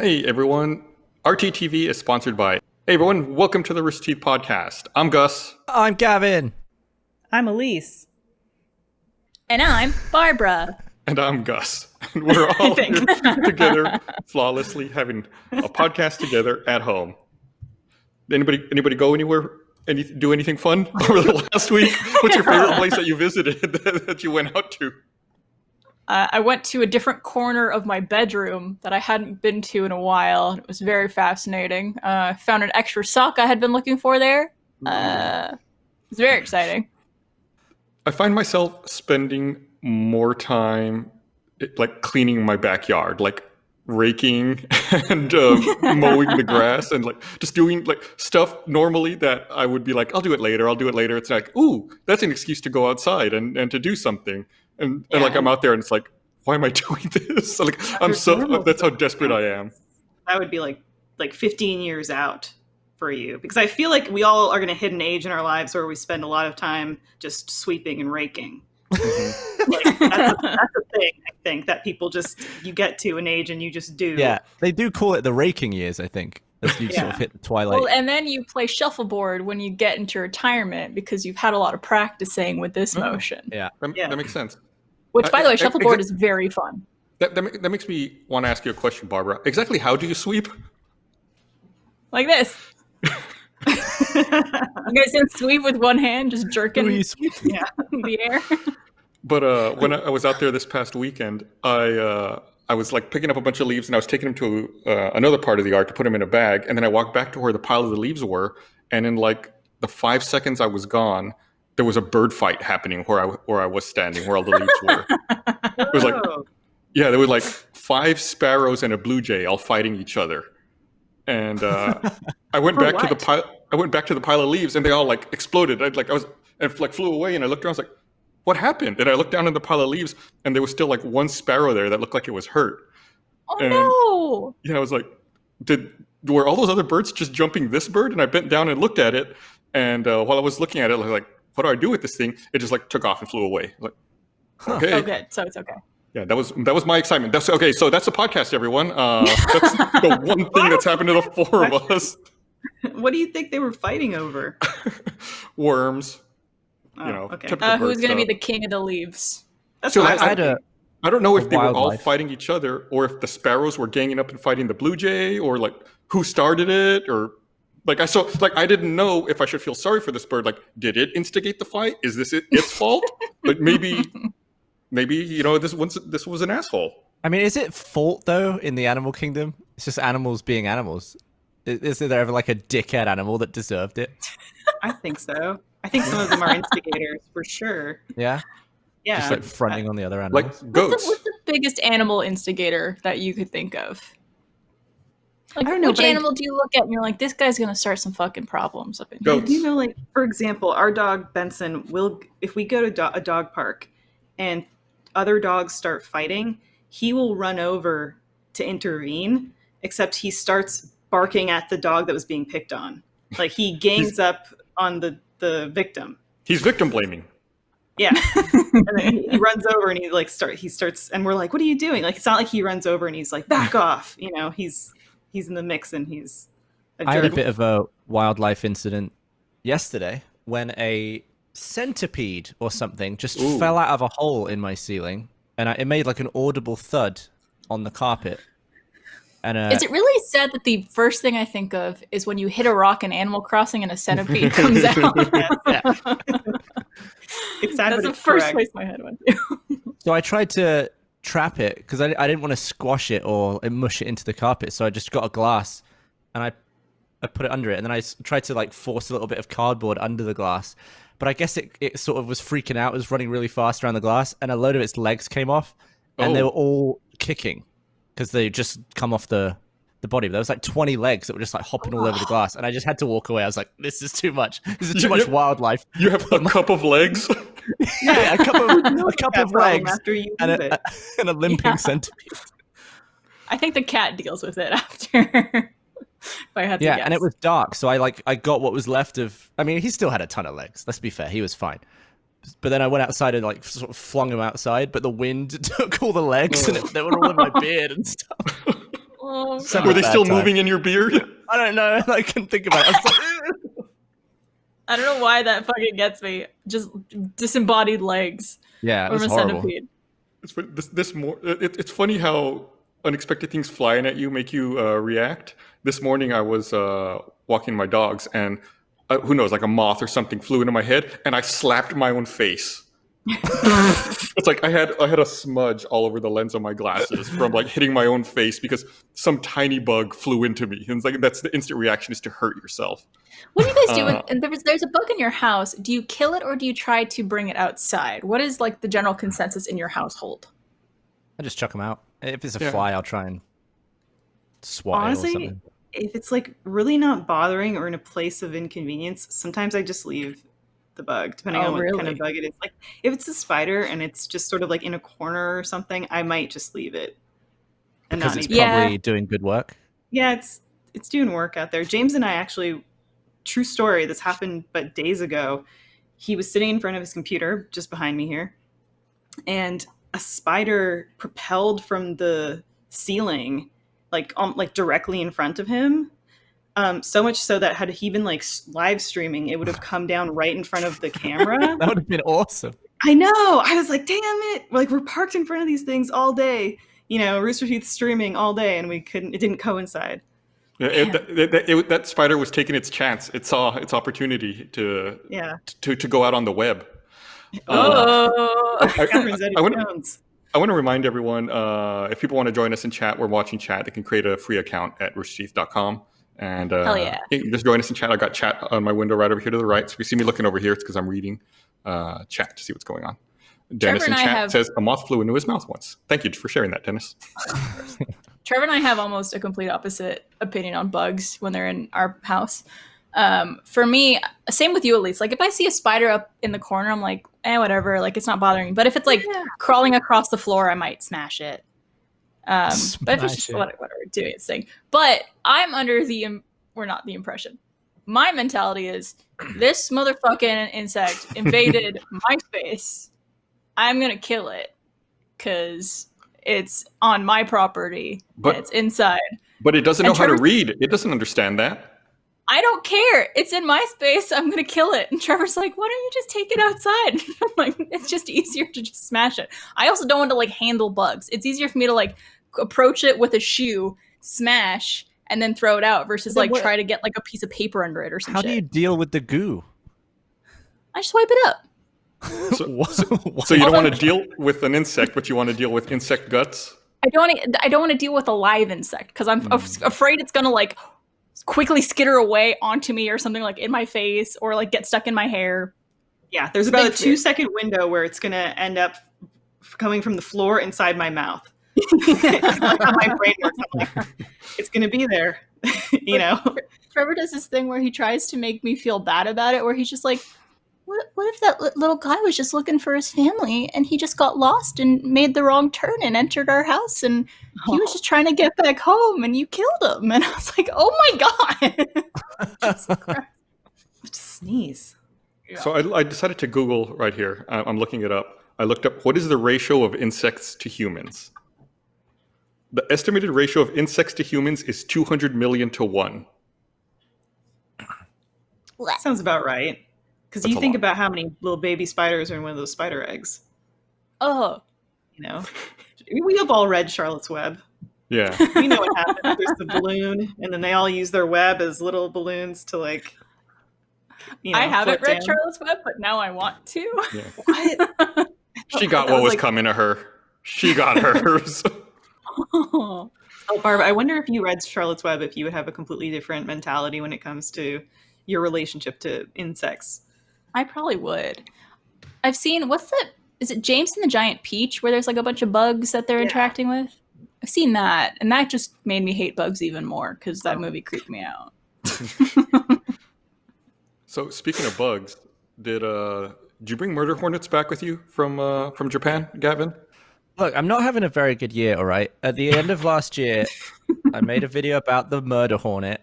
Hey everyone, RTTV is sponsored by. Hey everyone, welcome to the Rooster Teeth podcast. I'm Gus. I'm Gavin. I'm Elise. And I'm Barbara. And I'm Gus. And we're all here together, flawlessly having a podcast together at home. Anybody go anywhere? Do anything fun over the last week? What's your favorite place that you visited that you went out to? I went to a different corner of my bedroom that I hadn't been to in a while. It was very fascinating. Found an extra sock I had been looking for there. It was very exciting. I find myself spending more time like cleaning my backyard, like raking and mowing the grass and like just doing like stuff normally that I would be like, I'll do it later. It's like, ooh, that's an excuse to go outside and to do something. And like I'm out there and it's like, why am I doing this? Like that's how desperate I am. That would be like 15 years out for you, because I feel like we all are going to hit an age in our lives where we spend a lot of time just sweeping and raking. Mm-hmm. Like, that's a thing, I think, that people you get to an age and you just do. Yeah, they do call it the raking years, I think, as you sort of hit the twilight. Well, and then you play shuffleboard when you get into retirement because you've had a lot of practicing with this motion. Yeah. That makes sense. Which, by the way, shuffleboard is very fun. That makes me want to ask you a question, Barbara. Exactly how do you sweep? Like this. You guys didn't sweep with one hand, just jerking the air. But when I was out there this past weekend, I was like picking up a bunch of leaves and I was taking them to another part of the yard to put them in a bag. And then I walked back to where the pile of the leaves were. And in like the 5 seconds I was gone, there was a bird fight happening where I was standing, where all the leaves were. It was like, there were like 5 sparrows and a blue jay all fighting each other. And I went back to the pile. I went back to the pile of leaves, and they all like exploded. I flew away, and I looked around. I was like, "What happened?" And I looked down in the pile of leaves, and there was still like one sparrow there that looked like it was hurt. Oh no! Yeah, I was like, were all those other birds just jumping this bird? And I bent down and looked at it, and while I was looking at it, I was like, what do I do with this thing? It just like took off and flew away. Like, okay. Oh, good. So it's okay. Yeah, that was my excitement. That's okay. So that's the podcast, everyone. That's the one thing that's happened to the 4 of us. What do you think they were fighting over? Worms. Okay. Who's going to be the king of the leaves? That's so what I don't know if they were all wildlife. fighting each other, or if the sparrows were ganging up and fighting the blue jay, or like who started it, or like I didn't know if I should feel sorry for this bird. Like, did it instigate the fight? Is this its fault? Like maybe this was an asshole. I mean, is it fault though in the animal kingdom? It's just animals being animals. Is there ever like a dickhead animal that deserved it? I think so. I think some of them are instigators for sure. Yeah. Yeah. Just like fronting on the other animals. Like goats. What's the biggest animal instigator that you could think of? Like, I don't know, which animal do you look at and you're like, this guy's going to start some fucking problems up in here? Goats. You know, like, for example, our dog Benson if we go to a dog park and other dogs start fighting, he will run over to intervene, except he starts barking at the dog that was being picked on. Like, he gangs up on the victim. He's victim blaming. Yeah. And then he runs over and he starts, and we're like, what are you doing? Like, it's not like he runs over and he's like, back off. You know, he's in the mix and he's a jerk. I had a bit of a wildlife incident yesterday when a centipede or something just fell out of a hole in my ceiling, and it made like an audible thud on the carpet. And is it really sad that the first thing I think of is when you hit a rock in Animal Crossing and a centipede comes out? It's sad, That's but the it's first correct. place my head went to. So I tried to trap it because I didn't want to squash it or mush it into the carpet. So I just got a glass and I put it under it, and then I tried to like force a little bit of cardboard under the glass. But I guess it sort of was freaking out. It was running really fast around the glass, and a load of its legs came off, and they were all kicking because they just come off the body. But there was like 20 legs that were just like hopping all over the glass, and I just had to walk away. I was like, this is too much. This is too much wildlife. You have a cup of legs? Yeah, a cup of legs after you and leave it. an limping centipede. I think the cat deals with it after. If I had to guess. And it was dark, so I got what was left of. I mean, he still had a ton of legs. Let's be fair, he was fine. But then I went outside and like sort of flung him outside, but the wind took all the legs and they were all in my beard and stuff. Oh, Such Were a they bad still time. moving in your beard? I don't know. I couldn't think about it. I was like, I don't know why that fucking gets me. Just disembodied legs yeah, it from was a horrible. centipede. It's funny how unexpected things flying at you make you react. This morning I was walking my dogs, and who knows, like a moth or something flew into my head, and I slapped my own face. It's like I had a smudge all over the lens of my glasses from like hitting my own face because some tiny bug flew into me. And it's like that's the instant reaction is to hurt yourself. What do you guys do? And there's a bug in your house. Do you kill it or do you try to bring it outside? What is like the general consensus in your household? I just chuck them out. If it's a Yeah. fly, I'll try and swat it or Honestly, something. if it's like really not bothering or in a place of inconvenience, sometimes I just leave the bug, depending on what kind really? of bug it is. Like if it's a spider and it's just sort of like in a corner or something, I might just leave it. And Because not it's even. Yeah. probably doing good work. Yeah, it's doing work out there. James and I actually, true story, this happened but days ago. He was sitting in front of his computer just behind me here, and a spider propelled from the ceiling, like directly in front of him. So much so that had he been like live streaming, it would have come down right in front of the camera. That would have been awesome. I know. I was like, damn it! Like we're parked in front of these things all day. You know, Rooster Teeth streaming all day, and we couldn't. It didn't coincide. Yeah, that spider was taking its chance. It saw its opportunity to Yeah. to go out on the web. Oh, Catherine I want Zeta-Jones. to remind everyone, if people want to join us in chat, we're watching chat. They can create a free account at roosterteeth.com. And Hell yeah. you can just join us in chat. I got chat on my window right over here to the right. So if you see me looking over here, it's because I'm reading chat to see what's going on. Dennis in and I chat have- says a moth flew into his mouth once. Thank you for sharing that, Dennis. Trevor and I have almost a complete opposite opinion on bugs when they're in our house. For me, same with you, at least. Like if I see a spider up in the corner, I'm like, whatever. Like it's not bothering me. But if it's like crawling across the floor, I might smash it. But if it's just whatever, doing its thing. But I'm under we're not the impression. My mentality is this motherfucking insect invaded my space. I'm gonna kill it because it's on my property. But and it's inside. But it doesn't know And how to Trevor's- read. It doesn't understand that. I don't care. It's in my space. I'm gonna kill it. And Trevor's like, why don't you just take it outside? I'm like, it's just easier to just smash it. I also don't want to like handle bugs. It's easier for me to like approach it with a shoe, smash, and then throw it out versus Then like what- try to get like a piece of paper under it or some How shit. do you deal with the goo? I just wipe it up. So you don't want to deal with an insect, but you want to deal with insect guts? I don't want to deal with a live insect because I'm afraid it's gonna like quickly skitter away onto me or something like in my face or like get stuck in my hair. Yeah, there's It's a about a big fear. 2-second window where it's going to end up coming from the floor inside my mouth. That's how my brain works. I'm like, it's going to be there, you know? Trevor does this thing where he tries to make me feel bad about it, where he's just like, what if that little guy was just looking for his family and he just got lost and made the wrong turn and entered our house and he was just trying to get back home and you killed him? And I was like, oh my God. Jesus Christ. Just sneeze. Yeah. So I decided to Google right here. I'm looking it up. I looked up what is the ratio of insects to humans. The estimated ratio of insects to humans is 200 million to 1. Sounds about right. Because That's you a think lot. about how many little baby spiders are in one of those spider eggs. Oh, You know? We have all read Charlotte's Web. Yeah. We know what happens. There's the balloon, and then they all use their web as little balloons to like, you know, I haven't float read down. Charlotte's Web, but now I want to. Yeah. What? She got That what was like- coming to her. She got hers. Oh, Barb, I wonder if you read Charlotte's Web, if you would have a completely different mentality when it comes to your relationship to insects. I probably would. I've seen, what's that? Is it James and the Giant Peach where there's like a bunch of bugs that they're Yeah. interacting with? I've seen that. And that just made me hate bugs even more because that movie creeped me out. So speaking of bugs, did you bring murder hornets back with you from Japan, Gavin? Look, I'm not having a very good year, all right? At the end of last year, I made a video about the murder hornet,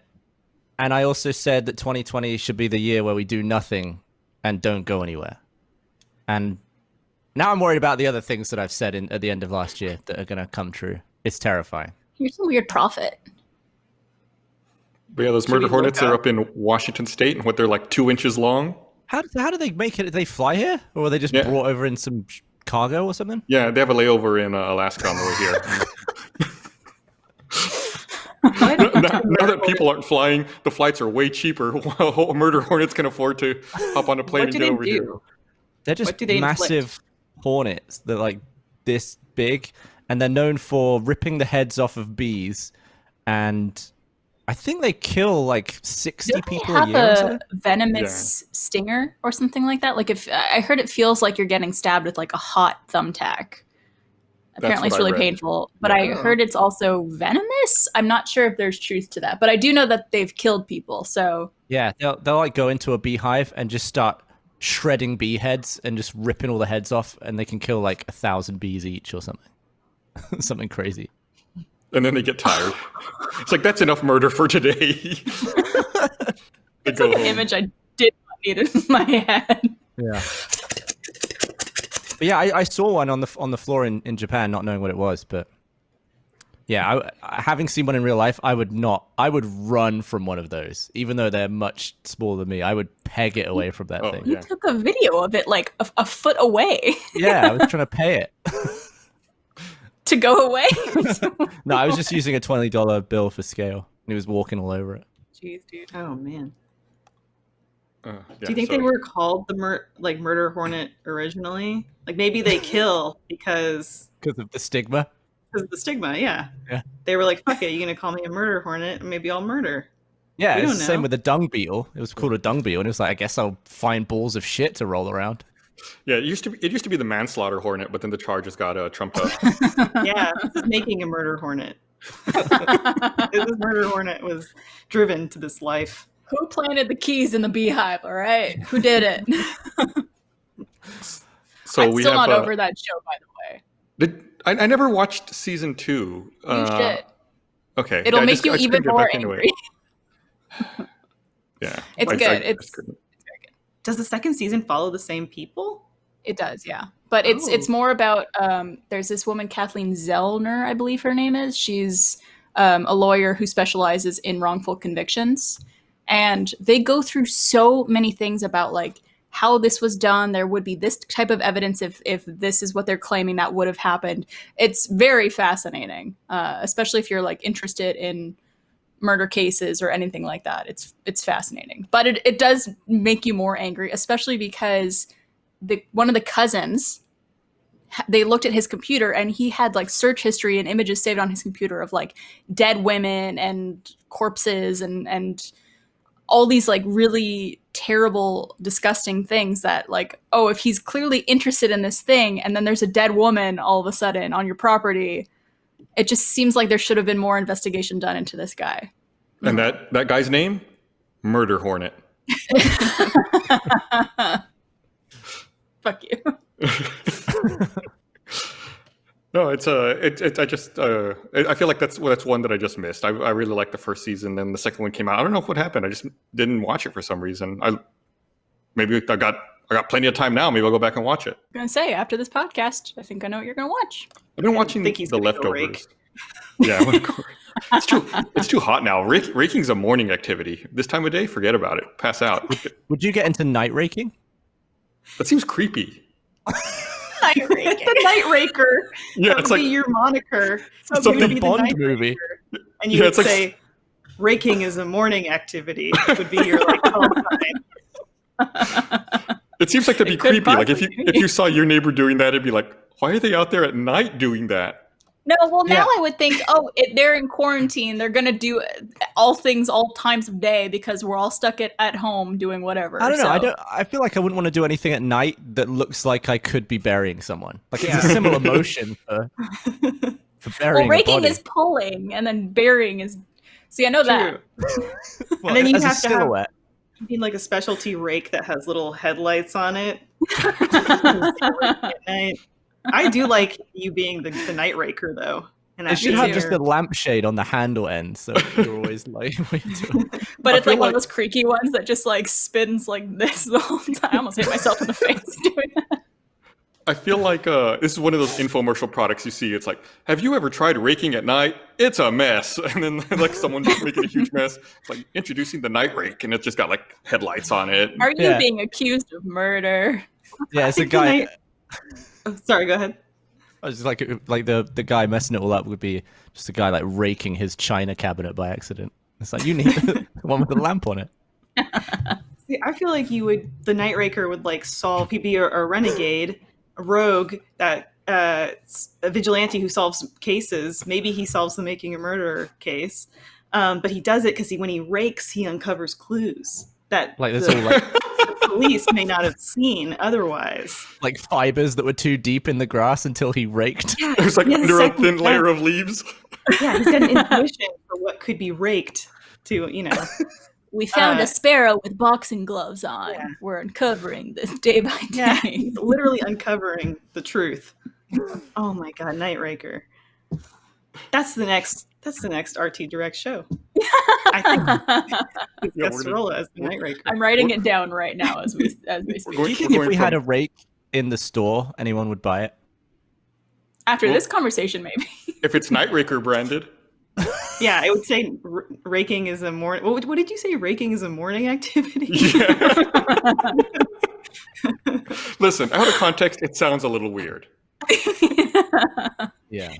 and I also said that 2020 should be the year where we do nothing and don't go anywhere. And now I'm worried about the other things that I've said at the end of last year that are going to come true. It's terrifying. You're some weird prophet. But yeah, those Should murder we hornets look are up? up in Washington State, and what they're like 2 inches long. How do they make it? Do they fly here, or were they just Yeah. brought over in some cargo or something? Yeah, they have a layover in Alaska on the way here. now that people aren't flying, the flights are way cheaper. While murder hornets can afford to hop on a plane What and do get they over here. do? They're just What do they inflict? massive hornets. They're like this big, and they're known for ripping the heads off of bees. And I think they kill like 60 Don't they people a have year or a something. venomous stinger or something like that? Like if I heard it feels like you're getting stabbed with like a hot thumbtack. Apparently it's what I really read. painful, but Yeah. I heard it's also venomous. I'm not sure if there's truth to that, but I do know that they've killed people. So Yeah, they'll like go into a beehive and just start shredding bee heads and just ripping all the heads off, and they can kill like 1,000 bees each or something. Something crazy. And then they get tired. It's like, that's enough murder for today. it's like an image I did not need in my head. Yeah. But yeah, I saw one on the floor in Japan, not knowing what it was. But yeah, having seen one in real life, I would run from one of those, even though they're much smaller than me. I would peg it away from that Oh, thing. yeah. You took a video of it like a foot away Yeah, I was trying to pay it. to go away. No, I was just using a $20 bill for scale, and he was walking all over it. Jeez, dude. Oh man. Yeah, Do you think they were called the murder hornet originally? Like maybe they kill because Because of the stigma. of the stigma. Yeah. Yeah. They were like, "Fuck it, you're gonna call me a murder hornet, and maybe I'll murder." Yeah, We it's don't the same know. with the dung beetle. It was called a dung beetle, and it was like, I guess I'll find balls of shit to roll around. Yeah, it used to be the manslaughter hornet, but then the charges got trumped up. Yeah, this is making a murder hornet. This murder hornet was driven to this life. Who planted the keys in the beehive? All right, who did it? So I'm we still have. not over that show, by the way. I never watched season 2. You should. Okay, It'll yeah, I make just- you I just even couldn't get more back into it. angry. Yeah, It's I good. just couldn't. Does the second season follow the same people? It does, yeah. But it's more about there's this woman, Kathleen Zellner, I believe her name is. She's a lawyer who specializes in wrongful convictions. And they go through so many things about like how this was done. There would be this type of evidence if this is what they're claiming that would have happened. It's very fascinating, especially if you're like interested in murder cases or anything like that. It's fascinating. But it does make you more angry, especially because one of the cousins, they looked at his computer and he had like search history and images saved on his computer of like dead women and corpses and all these like really terrible, disgusting things that like, oh, if he's clearly interested in this thing and then there's a dead woman all of a sudden on your property, it just seems like there should have been more investigation done into this guy. And that guy's name? Murder Hornet. Fuck you. No, I feel like that's one that I just missed. I really liked the first season, then the second one came out. I don't know what happened. I just didn't watch it for some reason. I got plenty of time now. Maybe I'll go back and watch it. I'm gonna say after this podcast, I think I know what you're gonna watch. I've been watching think he's The gonna go rake. Leftovers. Yeah, it's too hot now. Raking's a morning activity. This time of day, forget about it. Pass out. Would you get into night raking? That seems creepy. Night Raker. The Night Raker. Yeah, That it's would like be your moniker. So something you'd be the Bond Night movie. Raker. And you Yeah, would it's like- say, raking is a morning activity. Would be your like call sign. it seems like that'd be It could creepy. Like if possibly you if you saw your neighbor doing that, it'd be like, why are they out there at night doing that? No, well now Yeah. I would think, oh, they're in quarantine. They're gonna do all things, all times of day because we're all stuck at home doing whatever. I don't know. So- I feel like I wouldn't want to do anything at night that looks like I could be burying someone. Like it's a similar motion for burying Well, raking a body. is pulling, and then burying is. See, I know that. True. Well, and then you as a have to have- silhouette. You need like a specialty rake that has little headlights on it. At night. I do like you being the Night Raker though. And It should actually have just a you're- lampshade on the handle end, so you're always like, what are you doing? But I it's feel like one like- of those creaky ones that just like spins like this the whole time. I almost hit myself in the face doing that. I feel like this is one of those infomercial products you see. It's like, have you ever tried raking at night? It's a mess. And then like someone just making a huge mess. It's like introducing the Night Rake, and it's just got like headlights on it. Are you being accused of murder? Yeah, it's a guy. Oh, sorry, go ahead. I was just like the guy messing it all up would be just a guy like raking his china cabinet by accident. It's like, you need the one with the lamp on it. See, I feel like the Night Raker would like solve. He'd be a renegade, a rogue, that a vigilante who solves cases. Maybe he solves the making a murderer case, but he does it because when he rakes, he uncovers clues that Like this all like the police may not have seen otherwise. like fibers that were too deep in the grass until he raked. Yeah, There's like he has under a second thin layer sense. of leaves. Yeah, he's got an intuition for what could be raked to, We found a sparrow with boxing gloves on. Yeah. We're uncovering this day by day. Yeah, he's literally uncovering the truth. Oh my god, Night Raker. That's the next RT Direct show. I think Yeah, Gasparola as the Night Raker. I'm writing it down right now as we speak. We're Do you think if we had a rake in the store, anyone would buy it? After this conversation, maybe. If it's Night Raker branded. Yeah, I would say raking is a morning. What did you say? Raking is a morning activity. Yeah. Listen, out of context, it sounds a little weird. Yeah.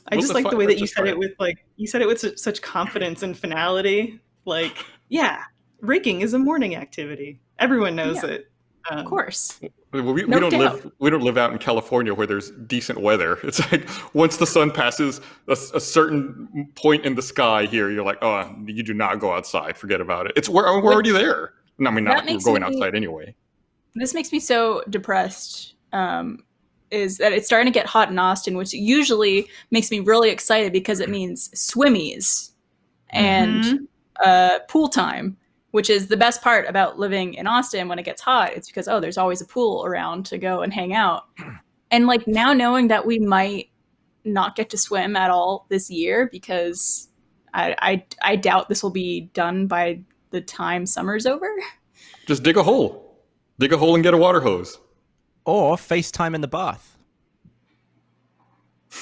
I just like the way that you said try it with such confidence and finality. Like, yeah, raking is a morning activity. Everyone knows it. Of course. Well, we No don't doubt. we don't live out in California where there's decent weather. It's like once the sun passes a certain point in the sky here, you're like, oh, you do not go outside. Forget about it. We're already there. I mean, not That like we're makes going me- outside anyway. This makes me so depressed. Is that it's starting to get hot in Austin, which usually makes me really excited because it means swimmies and pool time, which is the best part about living in Austin when it gets hot. It's because, there's always a pool around to go and hang out. And like now knowing that we might not get to swim at all this year because I doubt this will be done by the time summer's over. Just dig a hole. Dig a hole and get a water hose. Or FaceTime in the bath.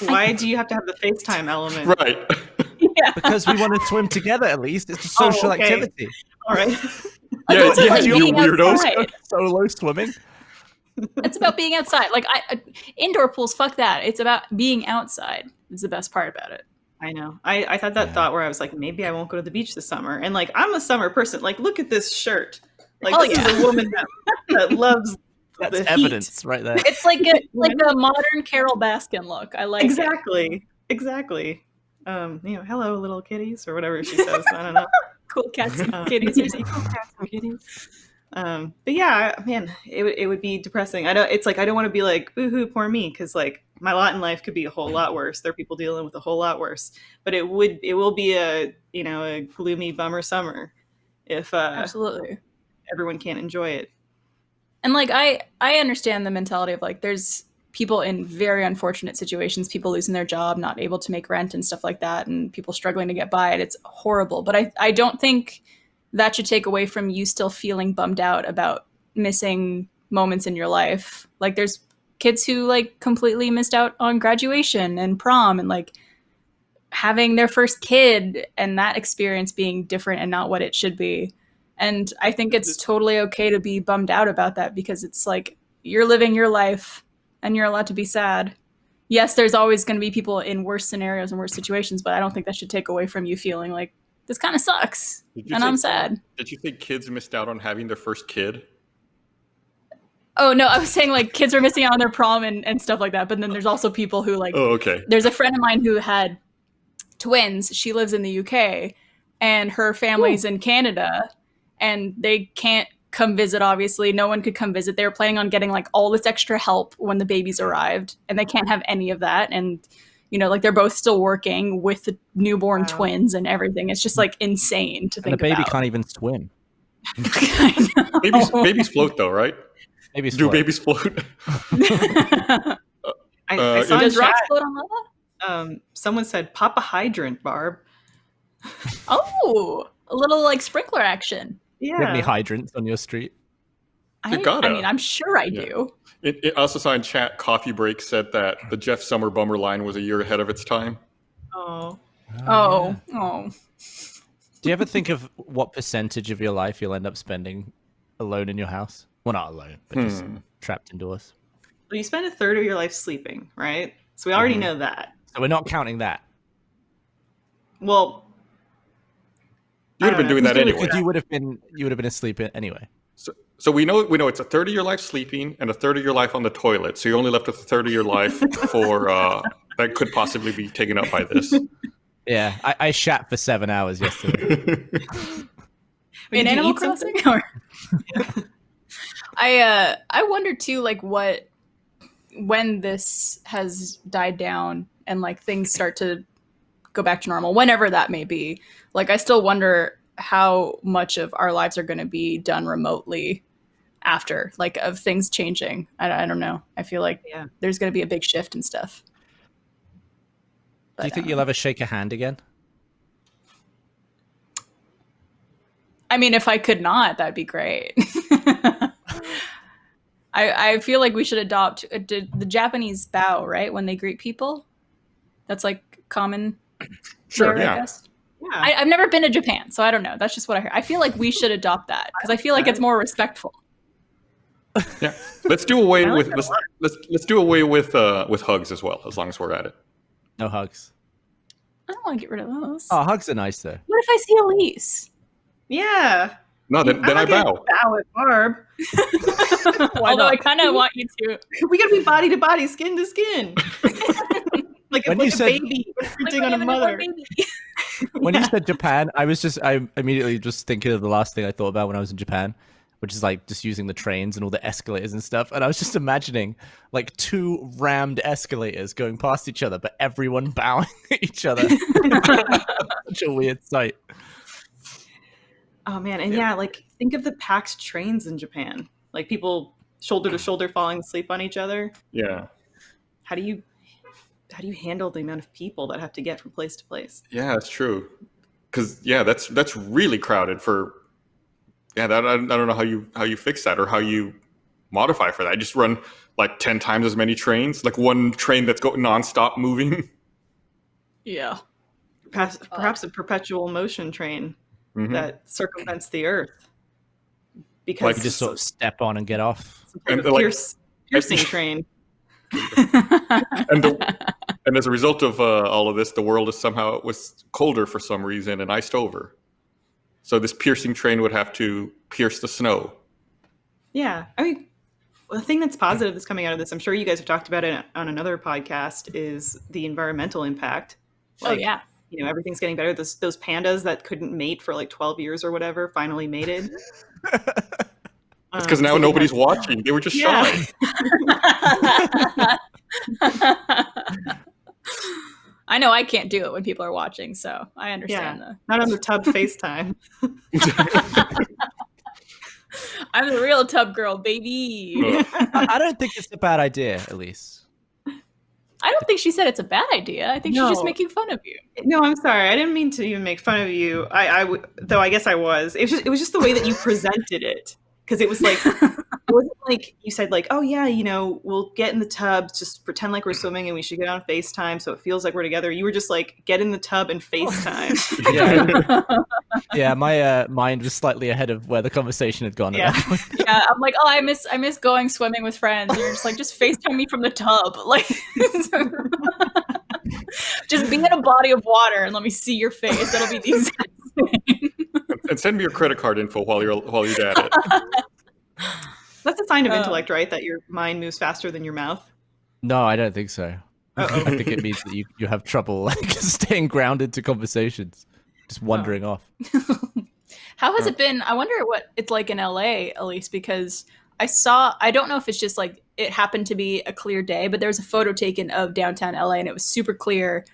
Why do you have to have the FaceTime element? Right. Yeah. Because we want to swim together at least. It's a social okay. activity. All right. Yeah, Also, yeah, like, you being weirdos. outside. Solo swimming. It's about being outside. Like indoor pools, fuck that. It's about being outside. It's the best part about it. I know. I had that thought where I was like, maybe I won't go to the beach this summer. And like, I'm a summer person. Like, look at this shirt. Like, Hell this yeah. is a woman that loves That's the evidence right there. It's like a modern Carol Baskin look. I like heat. Exactly. Hello, little kitties, or whatever she says. I don't know. it. Cool cats and kitties. You see cool cats and kitties. But yeah, man, it would be depressing. I don't want to be like, boo-hoo, poor me, because like my lot in life could be a whole lot worse. There are people dealing with a whole lot worse. But it will be a gloomy bummer summer if Absolutely. everyone can't enjoy it. And like I understand the mentality of like there's people in very unfortunate situations, people losing their job, not able to make rent and stuff like that, and people struggling to get by. And it's horrible. But I don't think that should take away from you still feeling bummed out about missing moments in your life. Like there's kids who like completely missed out on graduation and prom and like having their first kid and that experience being different and not what it should be. And I think it's totally okay to be bummed out about that because it's like you're living your life and you're allowed to be sad. Yes, there's always going to be people in worse scenarios and worse situations, but I don't think that should take away from you feeling like this kind of sucks and I'm sad. Did you think kids missed out on having their first kid? Oh, no, I was saying like kids are missing out on their prom and stuff like that. But then there's also people who like, Oh, okay. there's a friend of mine who had twins. She lives in the UK and her family's in Canada and they can't come visit. Obviously, no one could come visit. They were planning on getting like all this extra help when the babies arrived and they can't have any of that. And, you know, like they're both still working with the newborn twins and everything. It's just like insane to think And the baby about. can't even swim. I know. Babies float though, right? Babies Do float. babies float? I saw in Does chat, rocks float on lava? someone said pop a hydrant, Barb. Oh, a little like sprinkler action. Do you have any Yeah. hydrants on your street? You gotta. I mean, I'm sure I Yeah. do. It also saw in chat, Coffee Break said that the Jeff Summer Bummer line was a year ahead of its time. Oh. Oh, yeah. oh. Do you ever think of what percentage of your life you'll end up spending alone in your house? Well, not alone, but just trapped indoors. Well, you spend a third of your life sleeping, right? So we already know that. So we're not counting that. Well, You would have been doing that anyway. Because you would have been asleep anyway. So we know it's a third of your life sleeping and a third of your life on the toilet. So you're only left with a third of your life for that could possibly be taken up by this. Yeah, I shat for 7 hours yesterday. Did you Animal eat something? Crossing? I wonder too, like when this has died down and like things start to go back to normal, whenever that may be. Like, I still wonder how much of our lives are going to be done remotely after, like, of things changing. I don't know. I feel like there's going to be a big shift and stuff. But, Do you think you'll ever shake a hand again? I mean, if I could not, that'd be great. I feel like we should adopt the Japanese bow, right? When they greet people. That's like common. Sure, there, yeah. I guess. Yeah. I've never been to Japan, so I don't know. That's just what I heard. I feel like we should adopt that because I feel like it's more respectful. Yeah, let's do away I like with that a lot. let's do away with hugs as well, as long as we're at it. No hugs. I don't want to get rid of those. Oh, hugs are nice though. What if I see Elise? Yeah. No, then I I'm not bow. gonna bow at Barb. Although I kind of want you to. We gotta be body to body, skin to skin. like When like you a said- baby imprinting on a mother. When you said Japan, I immediately just thinking of the last thing I thought about when I was in Japan, which is like just using the trains and all the escalators and stuff. And I was just imagining like two rammed escalators going past each other, but everyone bowing at each other. Such a weird sight. Oh man, and yeah, like think of the packed trains in Japan. Like people shoulder to shoulder falling asleep on each other. Yeah, How do you handle the amount of people that have to get from place to place? yeah, that's true. Because that's really crowded for. Yeah, I don't know how you fix that or how you modify for that. Just run like 10 times as many trains, like one train that's going nonstop moving. Yeah. Perhaps a perpetual motion train Mhm. that circumvents the Earth. Because Like You just sort of step on and get off. some type of piercing train. And as a result of all of this, the world is somehow was colder for some reason and iced over. So this piercing train would have to pierce the snow. Yeah, I mean, the thing that's positive that's coming out of this, I'm sure you guys have talked about it on another podcast, is the environmental impact. Oh yeah. You know, everything's getting better. Those pandas that couldn't mate for like 12 years or whatever finally mated. It's because now nobody's watching. They were just shy. I know I can't do it when people are watching, so I understand Not on the tub FaceTime. I'm the real tub girl, baby. I don't think it's a bad idea, Elise. I don't think she said it's a bad idea. I think she's just No. making fun of you. No, I'm sorry. I didn't mean to even make fun of you. Though I guess I was. It was just the way that you presented it. Because it was like, it wasn't like you said like, oh yeah, you know, we'll get in the tub, just pretend like we're swimming and we should get on FaceTime so it feels like we're together. You were just like, get in the tub and FaceTime. Yeah, my mind was slightly ahead of where the conversation had gone. Yeah. At that point. Yeah, I'm like, oh, I miss going swimming with friends. And you're just like, just FaceTime me from the tub. Like, just be in a body of water and let me see your face. That'll be the exact same. And send me your credit card info while you're at it. That's a sign of intellect, right? That your mind moves faster than your mouth. No, I don't think so. I think it means that you have trouble like staying grounded to conversations, just wandering off. How has it been? I wonder what it's like in LA, at least, because I don't know if it's just like it happened to be a clear day, but there was a photo taken of downtown LA and it was super clear.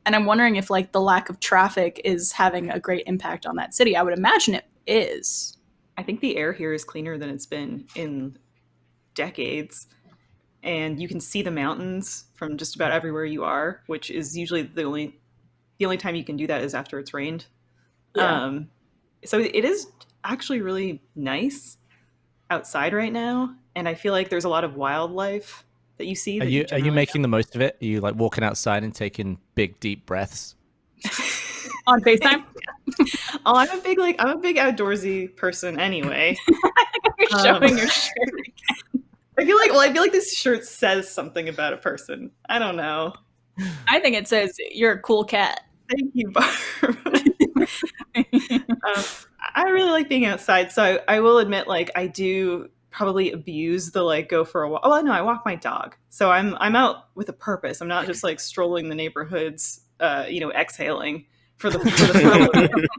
And I'm wondering if like the lack of traffic is having a great impact on that city. I would imagine it is. I think the air here is cleaner than it's been in decades. And you can see the mountains from just about everywhere you are, which is usually the only time you can do that is after it's rained. Yeah. So it is actually really nice. outside right now, and I feel like there's a lot of wildlife that you see. Are That you generally making the most of it? Are you like walking outside and taking big deep breaths? On FaceTime? Oh, I'm a big outdoorsy person anyway. You're showing your shirt. I feel like this shirt says something about a person. I don't know. I think it says you're a cool cat. Thank you, Barb. I really like being outside, so I will admit, like, I do probably abuse the like go for a walk. Oh no, I walk my dog, so I'm out with a purpose. I'm not just like strolling the neighborhoods, exhaling for the thrill of it.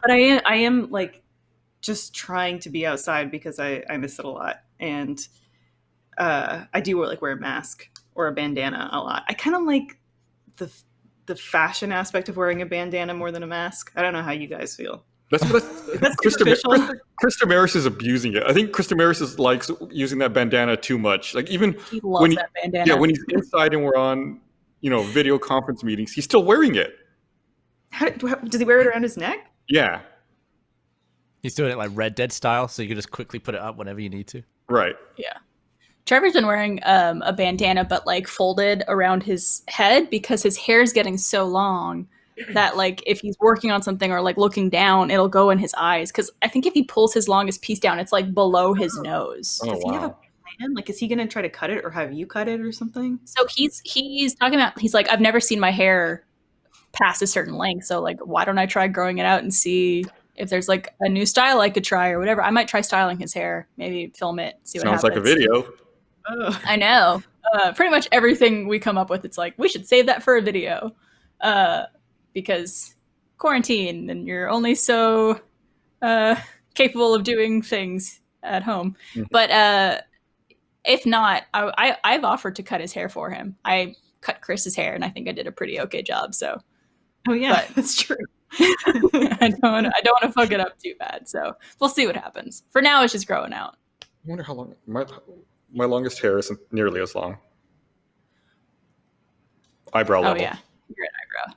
But I am like just trying to be outside because I miss it a lot, and I do wear a mask or a bandana a lot. I kind of like the fashion aspect of wearing a bandana more than a mask. I don't know how you guys feel. That's superficial. Chris Damaris is abusing it. I think Chris Damaris likes using that bandana too much. Like even He loves that bandana. Yeah, when he's inside and we're on, video conference meetings, he's still wearing it. Does he wear it around his neck? Yeah. He's doing it like Red Dead style, so you can just quickly put it up whenever you need to. Right. Yeah. Trevor's been wearing a bandana, but like folded around his head because his hair is getting so long that like if he's working on something or like looking down, it'll go in his eyes. Because I think if he pulls his longest piece down, it's like below his nose. Does he have a plan? Like, is he going to try to cut it, or have you cut it or something? So he's talking about, he's like, I've never seen my hair past a certain length. So like, why don't I try growing it out and see if there's like a new style I could try or whatever. I might try styling his hair, maybe film it, see what happens. Sounds like a video. Oh. I know. Pretty much everything we come up with, it's like, we should save that for a video. Because quarantine and you're only so capable of doing things at home. Mm-hmm. But if not, I've offered to cut his hair for him. I cut Chris's hair and I think I did a pretty okay job. So, oh yeah, that's true. I don't want to fuck it up too bad. So we'll see what happens. For now, it's just growing out. I wonder how long my longest hair isn't nearly as long. Eyebrow level. Oh yeah, you're an eyebrow.